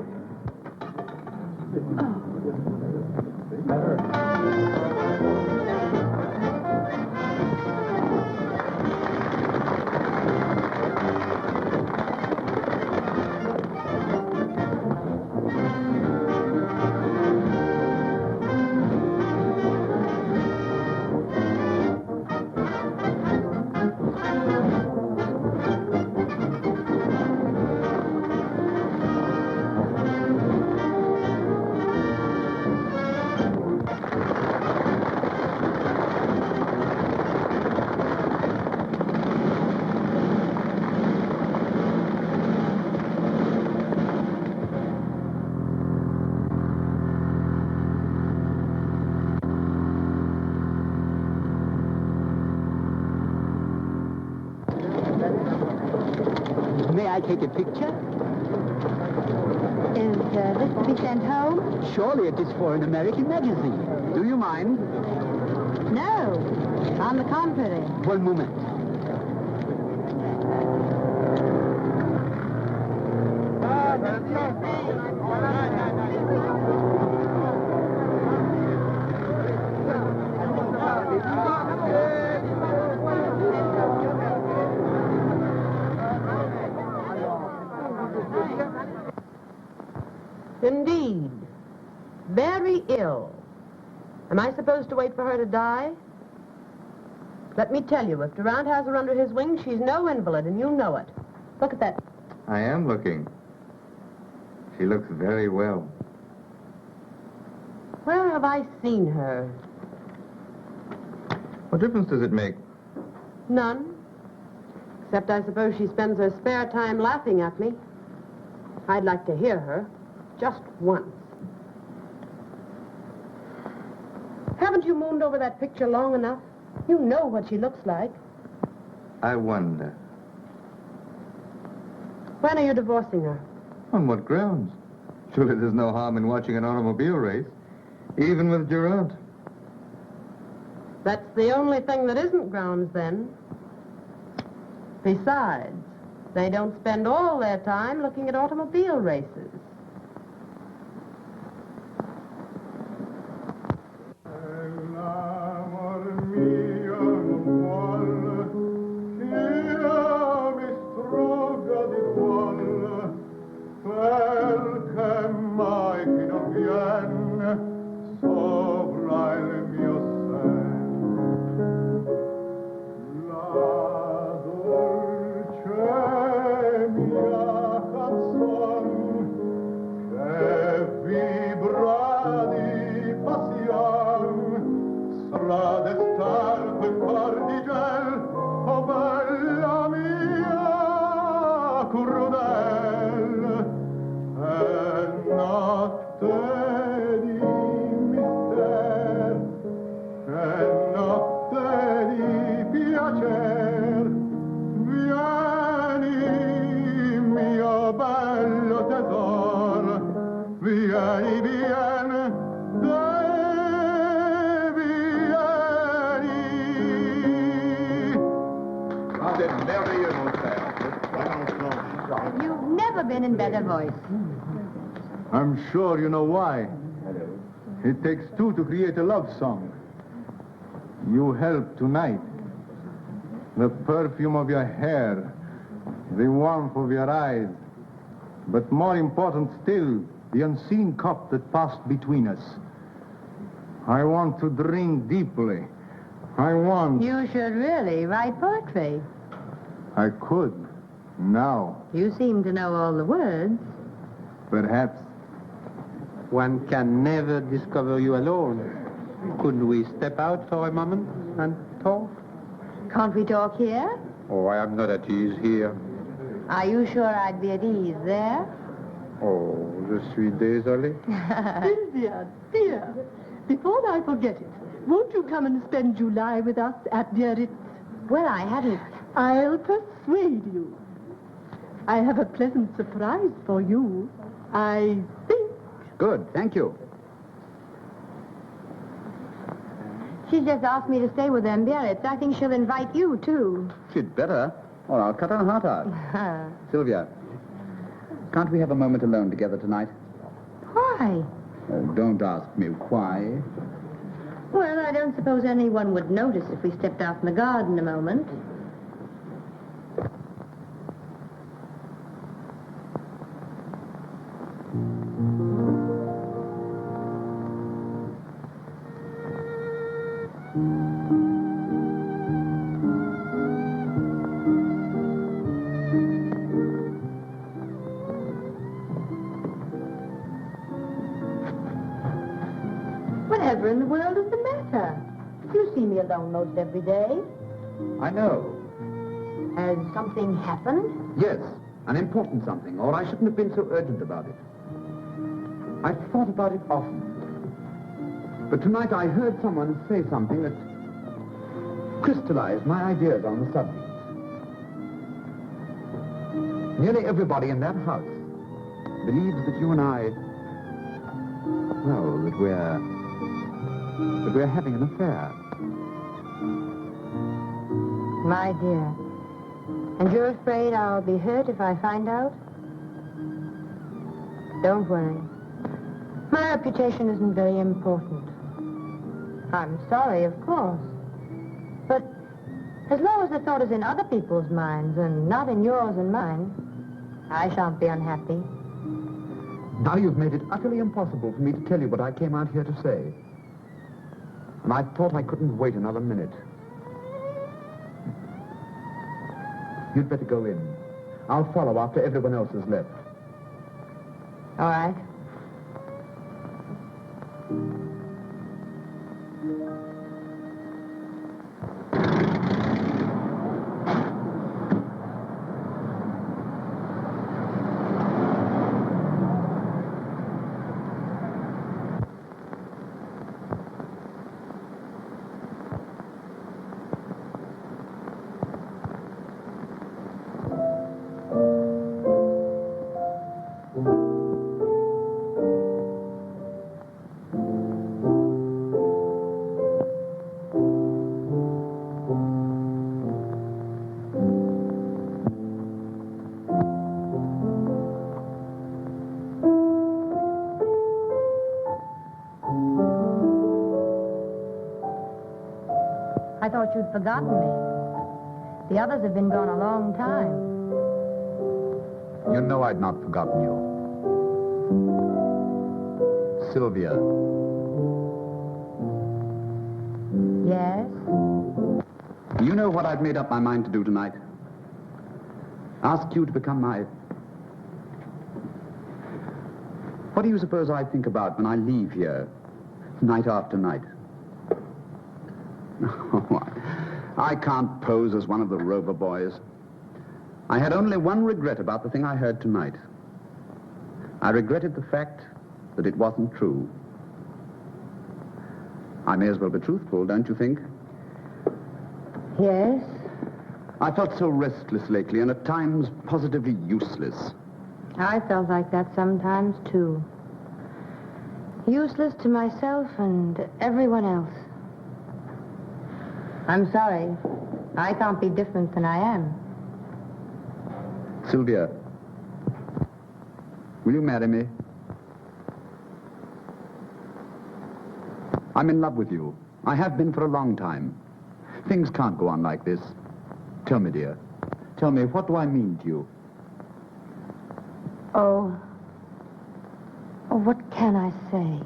May I take a picture? Is this to be sent home? Surely it is for an American magazine. Do you mind? No. On the contrary. One moment. Indeed. Very ill. Am I supposed to wait for her to die? Let me tell you, if Durant has her under his wing, she's no invalid, and you know it. Look at that. I am looking. She looks very well. Where have I seen her? What difference does it make? None. Except I suppose she spends her spare time laughing at me. I'd like to hear her. Just once. Haven't you mooned over that picture long enough? You know what she looks like. I wonder. When are you divorcing her? On what grounds? Surely there's no harm in watching an automobile race, even with Durant. That's the only thing that isn't grounds, then. Besides, they don't spend all their time looking at automobile races. You've never been in better voice. I'm sure you know why. It takes two to create a love song. You help tonight. The perfume of your hair, the warmth of your eyes, but more important still, the unseen cup that passed between us. I want to drink deeply. I want... You should really write poetry. I could, now. You seem to know all the words. Perhaps. One can never discover you alone. Couldn't we step out for a moment and talk? Can't we talk here? Oh, I am not at ease here. Are you sure I'd be at ease there? Oh, je suis désolé. Sylvia, dear, before I forget it, won't you come and spend July with us at Biarritz? Well, I hadn't... I'll persuade you. I have a pleasant surprise for you. I think. Good, thank you. She just asked me to stay with them Biarritz. I think she'll invite you, too. She'd better, or I'll cut her heart out. Sylvia, can't we have a moment alone together tonight? Why? Oh, don't ask me why. Well, I don't suppose anyone would notice if we stepped out in the garden a moment. Whatever in the world is the matter? You see me alone most every day. I know. Has something happened? Yes, an important something, or I shouldn't have been so urgent about it. I've thought about it often. But tonight I heard someone say something that crystallized my ideas on the subject. Nearly everybody in that house believes that you and I, well, that we're having an affair. My dear. And you're afraid I'll be hurt if I find out? Don't worry. My reputation isn't very important. I'm sorry, of course. But as long as the thought is in other people's minds and not in yours and mine, I shan't be unhappy. Now you've made it utterly impossible for me to tell you what I came out here to say. And I thought I couldn't wait another minute. You'd better go in. I'll follow after everyone else has left. All right. I thought you'd forgotten me. The others have been gone a long time. You know I'd not forgotten you. Sylvia. Yes? You know what I've made up my mind to do tonight? Ask you to become my... What do you suppose I think about when I leave here, night after night? I can't pose as one of the Rover boys. I had only one regret about the thing I heard tonight. I regretted the fact that it wasn't true. I may as well be truthful, don't you think? Yes? I felt so restless lately and at times positively useless. I felt like that sometimes, too. Useless to myself and everyone else. I'm sorry. I can't be different than I am. Sylvia, will you marry me? I'm in love with you. I have been for a long time. Things can't go on like this. Tell me, dear. Tell me, what do I mean to you? Oh, what can I say?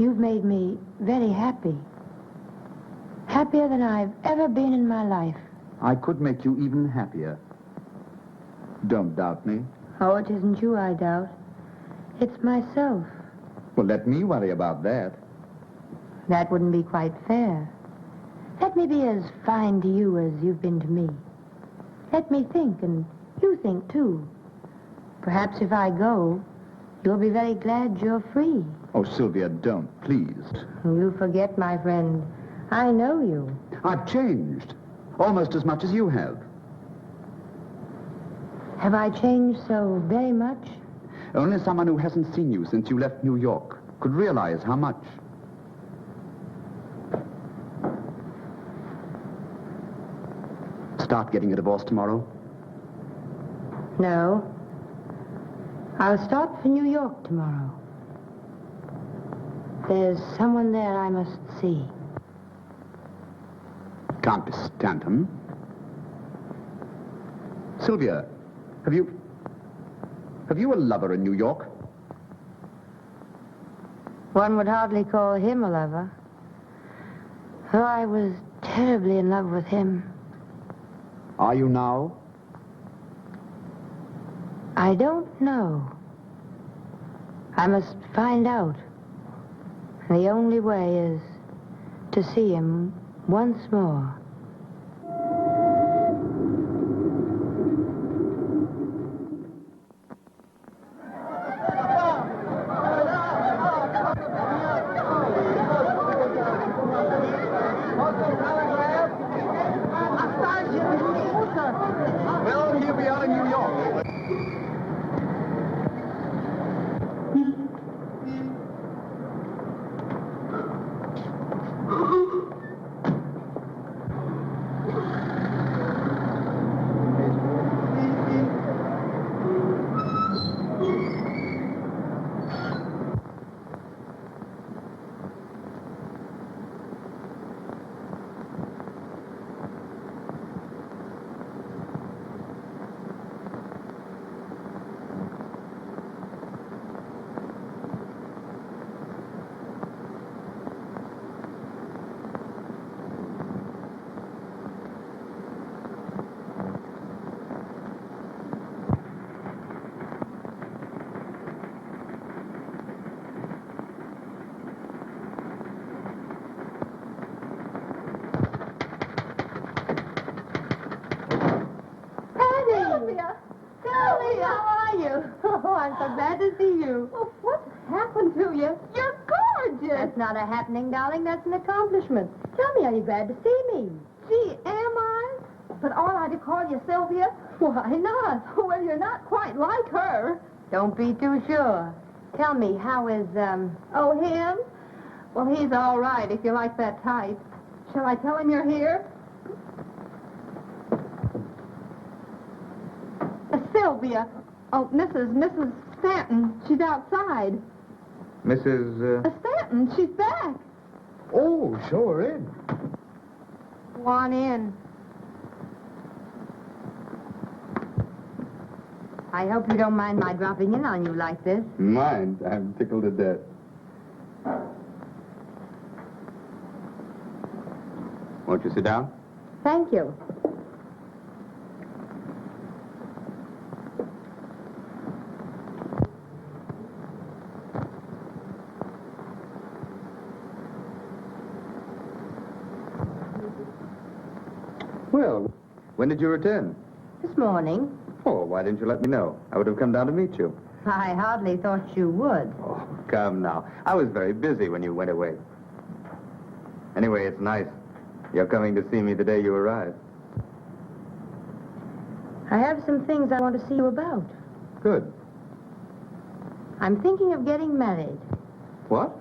You've made me very happy. Happier than I've ever been in my life. I could make you even happier. Don't doubt me. Oh, it isn't you I doubt. It's myself. Well, let me worry about that. That wouldn't be quite fair. Let me be as fine to you as you've been to me. Let me think, and you think, too. Perhaps if I go, you'll be very glad you're free. Oh, Sylvia, don't, please. You forget, my friend. I know you. I've changed. Almost as much as you have. Have I changed so very much? Only someone who hasn't seen you since you left New York could realize how much. Start getting a divorce tomorrow? No. I'll start for New York tomorrow. There's someone there I must see. Countess Stanton? Sylvia, have you a lover in New York? One would hardly call him a lover. Though I was terribly in love with him. Are you now? I don't know. I must find out. The only way is to see him once more. Well, here we are in New York. Sylvia, how are you? Oh, I'm so glad to see you. Well, what's happened to you? You're gorgeous. That's not a happening, darling. That's an accomplishment. Tell me, are you glad to see me? Gee, am I? But ought I to call you Sylvia? Why not? Well, you're not quite like her. Don't be too sure. Tell me, how is, Oh, him? Well, he's all right if you like that type. Shall I tell him you're here? Sylvia. Oh, Mrs. Stanton. She's outside. Mrs. Stanton, she's back. Oh, show her in. go on in. I hope you don't mind my dropping in on you like this. Mind? I'm tickled to death. Won't you sit down? Thank you. Well, when did you return? This morning. Oh, why didn't you let me know? I would have come down to meet you. I hardly thought you would. Oh, come now. I was very busy when you went away. Anyway, it's nice. You're coming to see me the day you arrive. I have some things I want to see you about. Good. I'm thinking of getting married. What?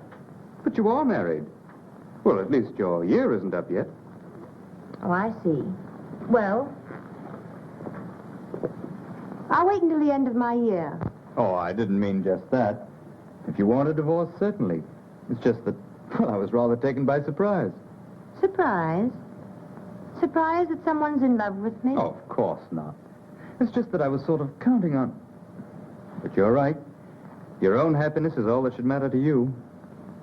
But you are married. Well, at least your year isn't up yet. Oh, I see. Well, I'll wait until the end of my year. Oh, I didn't mean just that. If you want a divorce, certainly. It's just that, well, I was rather taken by surprise. Surprise? Surprise that someone's in love with me? Oh, of course not. It's just that I was sort of counting on... But you're right. Your own happiness is all that should matter to you.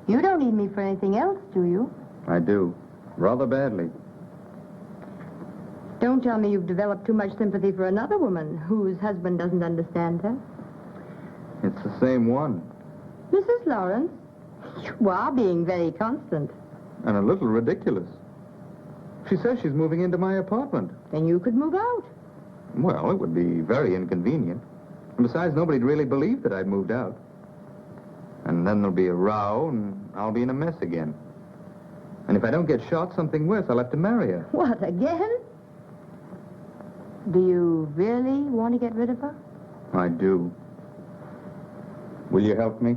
You don't need me for anything else, do you? I do. Rather badly. Don't tell me you've developed too much sympathy for another woman whose husband doesn't understand her. It's the same one. Mrs. Lawrence, you are being very constant. And a little ridiculous. She says she's moving into my apartment. Then you could move out. Well, it would be very inconvenient. And besides, nobody'd really believe that I'd moved out. And then there'll be a row, and I'll be in a mess again. And if I don't get shot, something worse, I'll have to marry her. What, again? Do you really want to get rid of her? I do. Will you help me?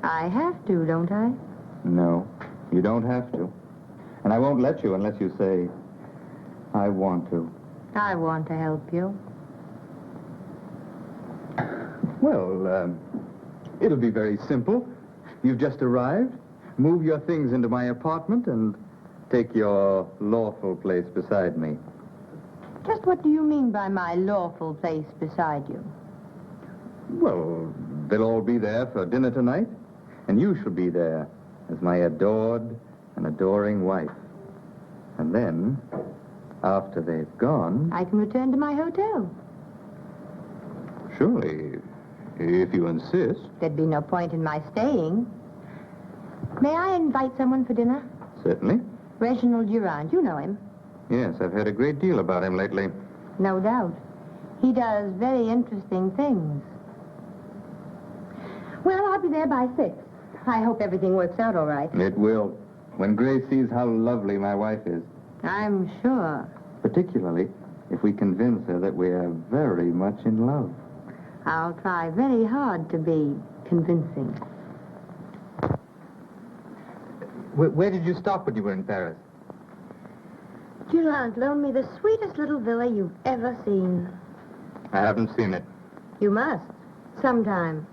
I have to, don't I? No, you don't have to. And I won't let you unless you say, I want to. I want to help you. Well, it'll be very simple. You've just arrived. Move your things into my apartment and take your lawful place beside me. Just what do you mean by my lawful place beside you? Well, they'll all be there for dinner tonight, and you shall be there as my adored and adoring wife. And then, after they've gone... I can return to my hotel. Surely, if you insist. There'd be no point in my staying. May I invite someone for dinner? Certainly. Reginald Durant, you know him. Yes, I've heard a great deal about him lately. No doubt. He does very interesting things. Well, I'll be there by 6. I hope everything works out all right. It will. When Grace sees how lovely my wife is. I'm sure. Particularly if we convince her that we are very much in love. I'll try very hard to be convincing. Where did you stop when you were in Paris? Durant loaned me the sweetest little villa you've ever seen. I haven't seen it. You must. Sometime.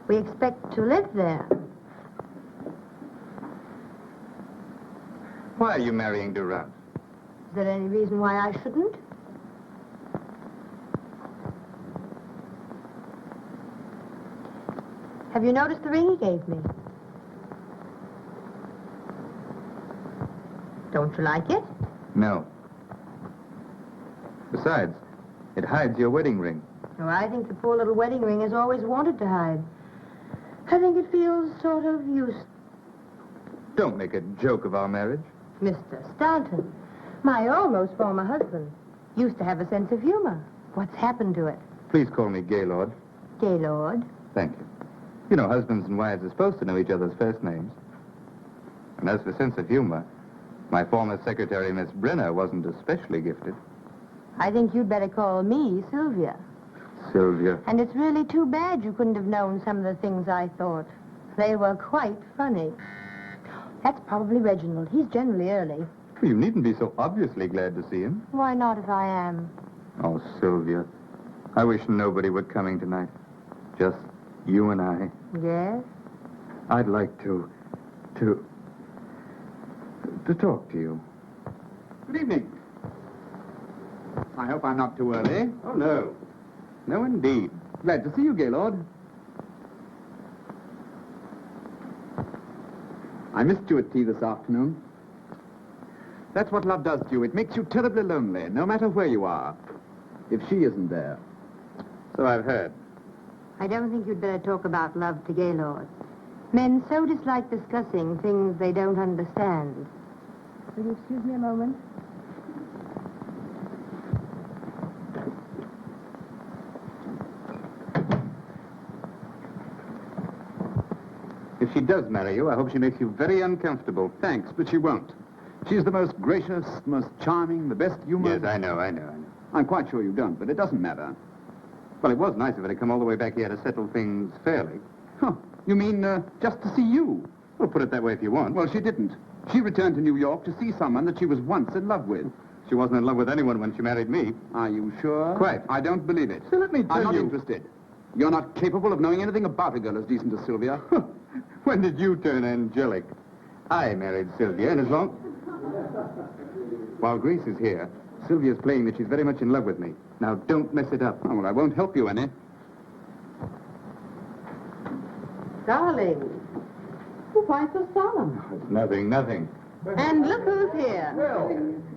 We expect to live there. Why are you marrying Durant? Is there any reason why I shouldn't? Have you noticed the ring he gave me? Don't you like it? No. Besides, it hides your wedding ring. Oh, I think the poor little wedding ring has always wanted to hide. I think it feels sort of useless. Don't make a joke of our marriage. Mr. Stanton, my almost former husband, used to have a sense of humor. What's happened to it? Please call me Gaylord. Gaylord? Thank you. You know, husbands and wives are supposed to know each other's first names. And as for sense of humor, my former secretary, Miss Brenner, wasn't especially gifted. I think you'd better call me Sylvia. Sylvia. And it's really too bad you couldn't have known some of the things I thought. They were quite funny. That's probably Reginald. He's generally early. Well, you needn't be so obviously glad to see him. Why not if I am? Oh, Sylvia. I wish nobody were coming tonight. Just you and I. Yes? I'd like to talk to you. Good evening. I hope I'm not too early. Oh, no. No, indeed. Glad to see you, Gaylord. I missed you at tea this afternoon. That's what love does to you. It makes you terribly lonely, no matter where you are. If she isn't there. So I've heard. I don't think you'd better talk about love to Gaylord. Men so dislike discussing things they don't understand. Will you excuse me a moment? If she does marry you, I hope she makes you very uncomfortable. Thanks, but she won't. She's the most gracious, most charming, the best humored... Yes, I know. I'm quite sure you don't, but it doesn't matter. Well, it was nice of her to come all the way back here to settle things fairly. Huh. You mean, just to see you? Well, put it that way if you want. Well, she didn't. She returned to New York to see someone that she was once in love with. She wasn't in love with anyone when she married me. Are you sure? Quite. I don't believe it. So let me tell I'm not you... interested. You're not capable of knowing anything about a girl as decent as Sylvia. When did you turn angelic? I married Sylvia, and as long... While Grace is here, Sylvia's playing that she's very much in love with me. Now, don't mess it up. Oh, well, I won't help you any. Darling, why so solemn? It's nothing. And look who's here.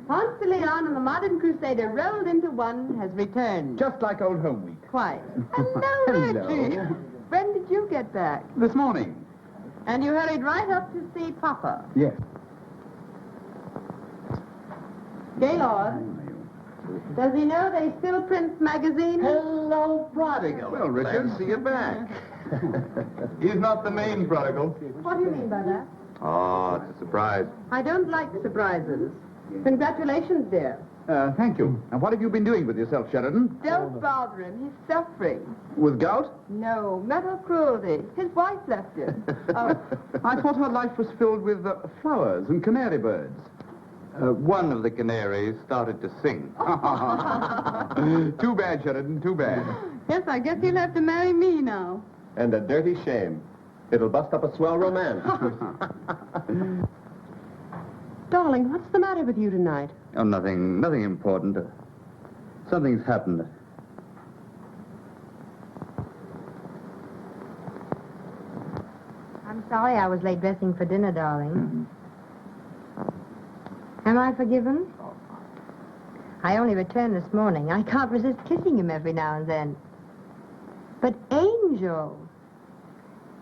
Ponce de Leon and the modern crusader rolled into one has returned. Just like old home week. Quite. Hello, Reggie. When did you get back? This morning. And you hurried right up to see Papa. Yes. Gaylord, does he know they still print magazines? Hello, prodigal. Well, Richard. Glad to see you back. He's not the main prodigal. What do you mean by that? Oh, it's a surprise. I don't like surprises. Congratulations, dear. Thank you. And what have you been doing with yourself, Sheridan? Don't bother him. He's suffering. With gout? No, mental cruelty. His wife left him. I thought her life was filled with flowers and canary birds. One of the canaries started to sing. Too bad, Sheridan, too bad. Yes, I guess he'll have to marry me now. And a dirty shame. It'll bust up a swell romance. Darling, what's the matter with you tonight? Oh, nothing important. Something's happened. I'm sorry I was late dressing for dinner, darling. Am I forgiven? I only returned this morning. I can't resist kissing him every now and then. But Angel...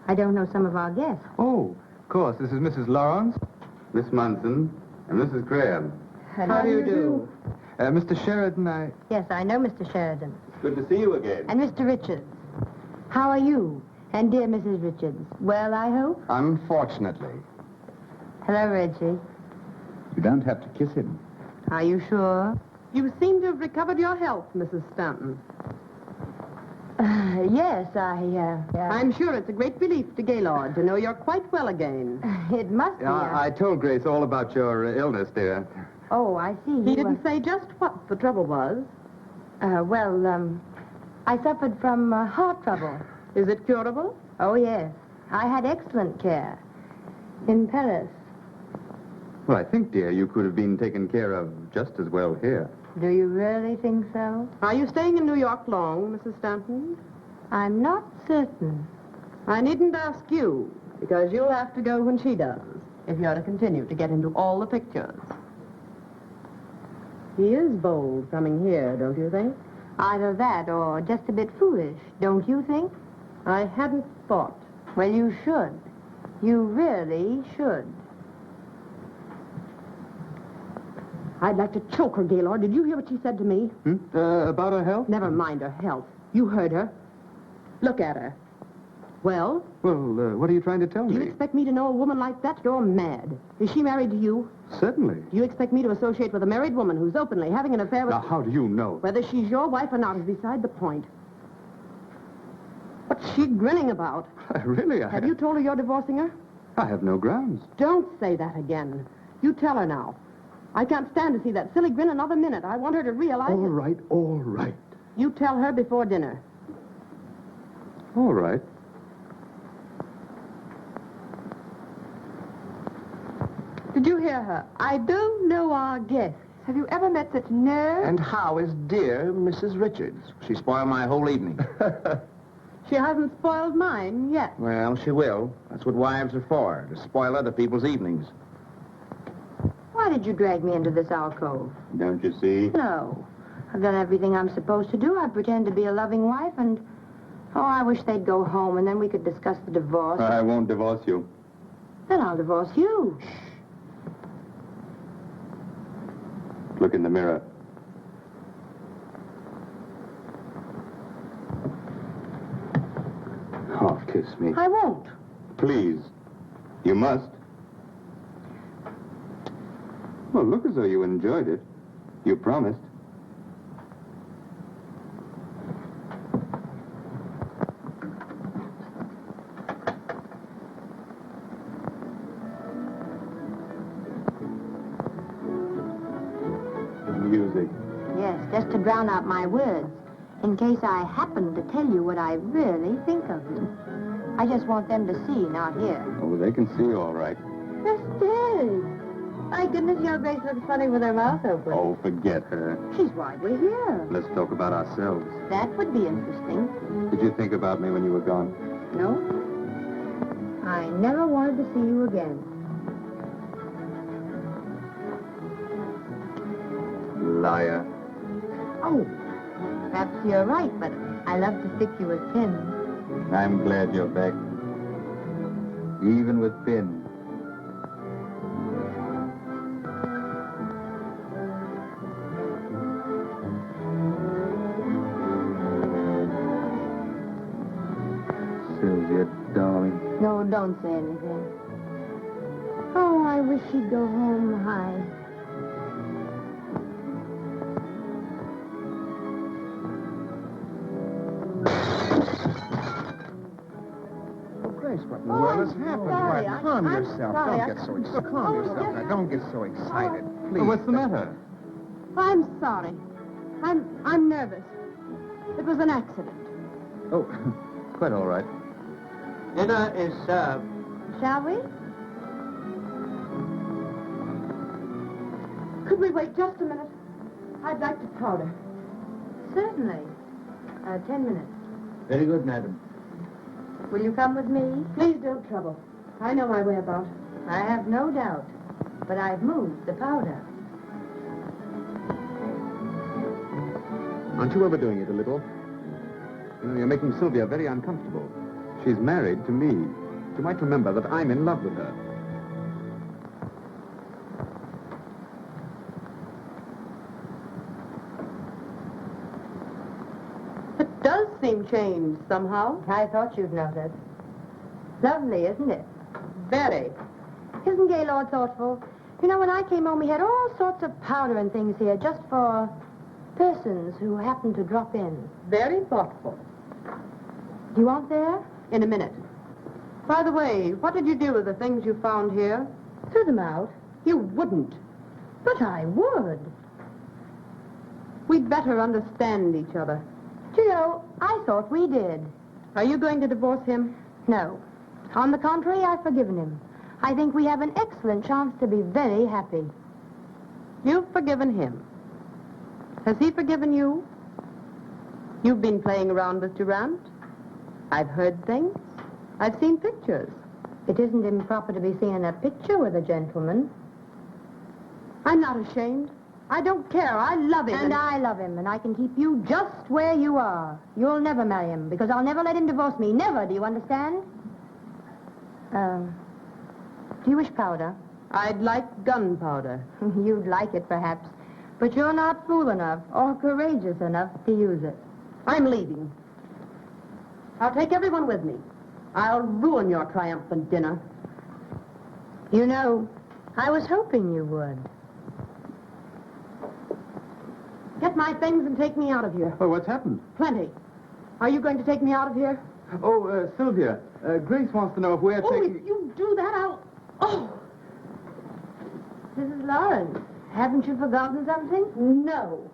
I don't know some of our guests. Oh, of course. This is Mrs. Lawrence, Miss Munson, and Mrs. Graham. How do you do? Mr. Sheridan, Yes, I know Mr. Sheridan. Good to see you again. And Mr. Richards. How are you? And dear Mrs. Richards. Well, I hope? Unfortunately. Hello, Reggie. You don't have to kiss him. Are you sure? You seem to have recovered your health, Mrs. Stanton. Yes, I'm sure it's a great relief to Gaylord to know you're quite well again. It must be. I told Grace all about your illness, dear. Oh, I see. He didn't say just what the trouble was. I suffered from heart trouble. Is it curable? Oh, yes. I had excellent care. In Paris. Well, I think, dear, you could have been taken care of just as well here. Do you really think so? Are you staying in New York long, Mrs. Stanton? I'm not certain. I needn't ask you, because you'll have to go when she does, if you're to continue to get into all the pictures. He is bold coming here, don't you think? Either that or just a bit foolish, don't you think? I hadn't thought. Well, you should. You really should. I'd like to choke her, Gaylord. Did you hear what she said to me? About her health? Never mind her health. You heard her. Look at her. Well? Well, what are you trying to tell Do you me? expect me to know a woman like that? You're mad. Is she married to you? Certainly. Do you expect me to associate with a married woman who's openly having an affair with... Now, how do you know? Whether she's your wife or not is beside the point. What's she grinning about? Really, Have you told her you're divorcing her? I have no grounds. Don't say that again. You tell her now. I can't stand to see that silly grin another minute. I want her to realize... All right. You tell her before dinner. All right. Did you hear her? I don't know our guests. Have you ever met such nerve? And how is dear Mrs. Richards? She spoiled my whole evening. She hasn't spoiled mine yet. Well, she will. That's what wives are for, to spoil other people's evenings. Why did you drag me into this alcove? Don't you see? No. I've done everything I'm supposed to do. I pretend to be a loving wife and... Oh, I wish they'd go home and then we could discuss the divorce. I won't divorce you. Then I'll divorce you. Look in the mirror. Oh, kiss me. I won't. Please. You must. Well, look as though you enjoyed it. You promised. Music. Yes, just to drown out my words. In case I happen to tell you what I really think of you. I just want them to see, not hear. Oh, they can see all right. Sisters! My goodness, your Grace looks funny with her mouth open. Oh, forget her. She's why we're here. Let's talk about ourselves. That would be interesting. Did you think about me when you were gone? No? I never wanted to see you again. Liar. Oh, perhaps you're right, but I love to stick you with pins. I'm glad you're back. Even with pins. Sylvia, darling. No, don't say anything. Oh, I wish she'd go home high. Well, I'm what's happened? sorry. Why, calm I'm yourself. sorry. Don't get so excited. Calm yourself. Now, don't get so excited, please. Well, what's the matter? I'm sorry. I'm nervous. It was an accident. Oh, quite all right. Dinner is served. Shall we? Could we wait just a minute? I'd like to powder. Certainly. 10 minutes. Very good, madam. Will you come with me? Please don't trouble. I know my way about. I have no doubt. But I've moved the powder. Aren't you overdoing it a little? You know, you're making Sylvia very uncomfortable. She's married to me. You might remember that I'm in love with her. It does seem changed somehow. I thought you'd notice. Lovely, isn't it? Very. Isn't Gaylord thoughtful? You know, when I came home, we had all sorts of powder and things here just for persons who happened to drop in. Very thoughtful. Do you want there? In a minute. By the way, what did you do with the things you found here? Threw them out. You wouldn't. But I would. We'd better understand each other. Do you know, I thought we did. Are you going to divorce him? No. On the contrary, I've forgiven him. I think we have an excellent chance to be very happy. You've forgiven him. Has he forgiven you? You've been playing around with Durant. I've heard things. I've seen pictures. It isn't improper to be seen in a picture with a gentleman. I'm not ashamed. I don't care. I love him. And I love him, and I can keep you just where you are. You'll never marry him, because I'll never let him divorce me. Never, do you understand? Do you wish powder? I'd like gunpowder. You'd like it, perhaps. But you're not fool enough or courageous enough to use it. I'm leaving. I'll take everyone with me. I'll ruin your triumphant dinner. You know, I was hoping you would. Get my things and take me out of here. Oh, what's happened? Plenty. Are you going to take me out of here? Oh, Sylvia, Grace wants to know if we're taking... If you do that, I'll... Oh! Mrs. Lawrence, haven't you forgotten something? No.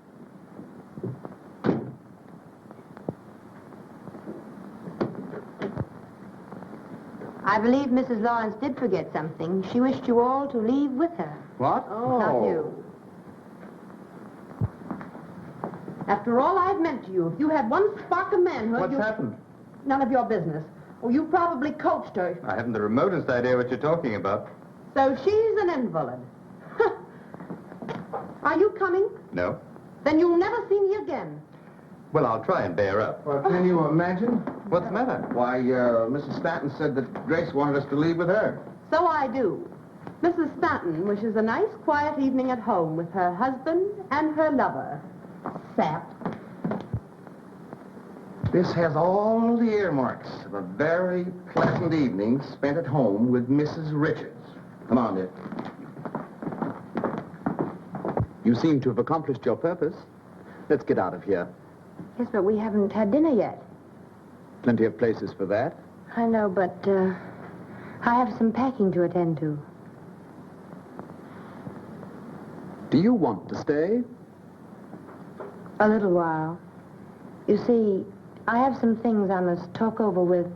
I believe Mrs. Lawrence did forget something. She wished you all to leave with her. What? Not you. After all I've meant to you, if you had one spark of manhood... What's happened? None of your business. Oh, you probably coached her. I haven't the remotest idea what you're talking about. So she's an invalid. Are you coming? No? Then you'll never see me again. Well, I'll try and bear up. Well, can you imagine? What's the matter? Why, Mrs. Stanton said that Grace wanted us to leave with her. So I do. Mrs. Stanton wishes a nice, quiet evening at home with her husband and her lover. Sap. This has all the earmarks of a very pleasant evening spent at home with Mrs. Richards. Come on, dear. You seem to have accomplished your purpose. Let's get out of here. Yes, but we haven't had dinner yet. Plenty of places for that. I know, but I have some packing to attend to. Do you want to stay? A little while. You see, I have some things I must talk over with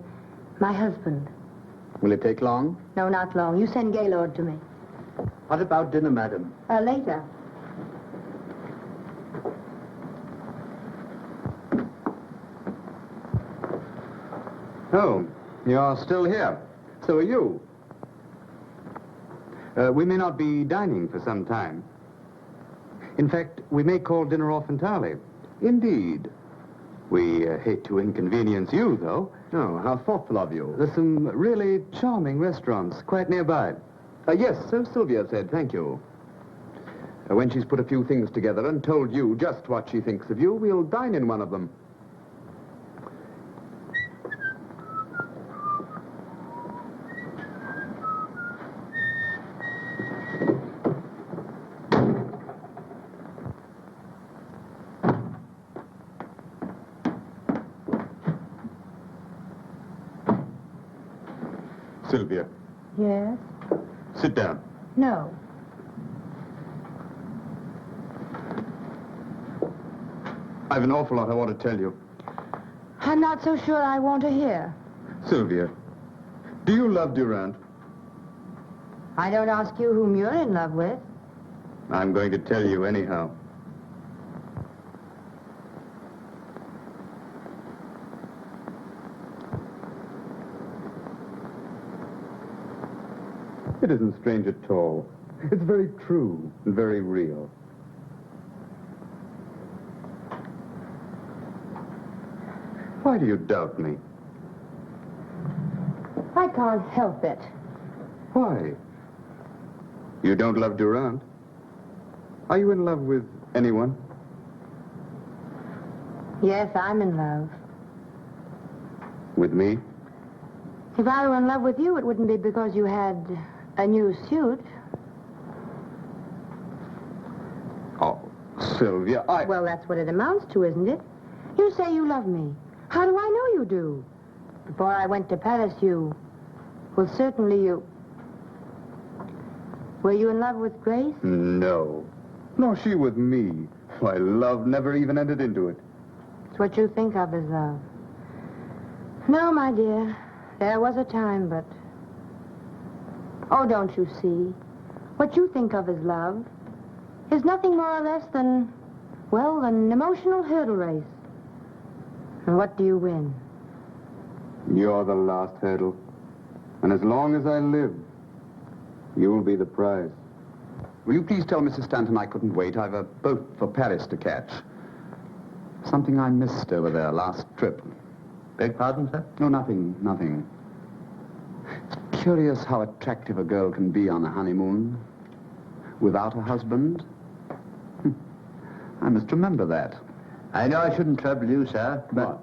my husband. Will it take long? No, not long. You send Gaylord to me. What about dinner, madam? Later. Oh, you're still here. So are you. We may not be dining for some time. In fact, we may call dinner off entirely. Indeed. We hate to inconvenience you, though. Oh, how thoughtful of you. There's some really charming restaurants quite nearby. Yes, so Sylvia said, thank you. When she's put a few things together and told you just what she thinks of you, we'll dine in one of them. Sylvia, Yes? sit down. No. I've an awful lot I want to tell you. I'm not so sure I want to hear. Sylvia, do you love Durant? I don't ask you whom you're in love with. I'm going to tell you anyhow. It isn't strange at all. It's very true and very real. Why do you doubt me? I can't help it. Why? You don't love Durant? Are you in love with anyone? Yes, I'm in love. With me? If I were in love with you, it wouldn't be because you had a new suit. Oh, Sylvia, Well, that's what it amounts to, isn't it? You say you love me. How do I know you do? Before I went to Paris, you... Well, certainly you... Were you in love with Grace? No. Nor she with me. Why, love never even entered into it. It's what you think of as love. No, my dear. There was a time, but... Oh, don't you see? What you think of as love is nothing more or less than, well, an emotional hurdle race. And what do you win? You're the last hurdle. And as long as I live, you'll be the prize. Will you please tell Mrs. Stanton I couldn't wait? I've a boat for Paris to catch. Something I missed over there last trip. Beg pardon, sir? No, nothing. It's curious how attractive a girl can be on a honeymoon without a husband. I must remember that. I know I shouldn't trouble you, sir, but What?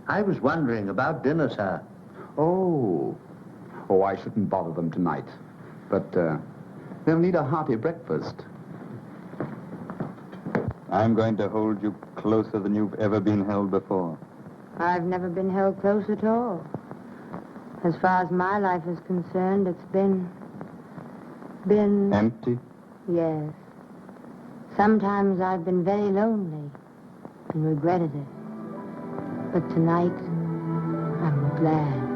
I was wondering about dinner, sir. Oh, I shouldn't bother them tonight. But they'll need a hearty breakfast. I'm going to hold you closer than you've ever been held before. I've never been held close at all. As far as my life is concerned, it's been... Empty? Yes. Sometimes I've been very lonely and regretted it. But tonight, I'm glad.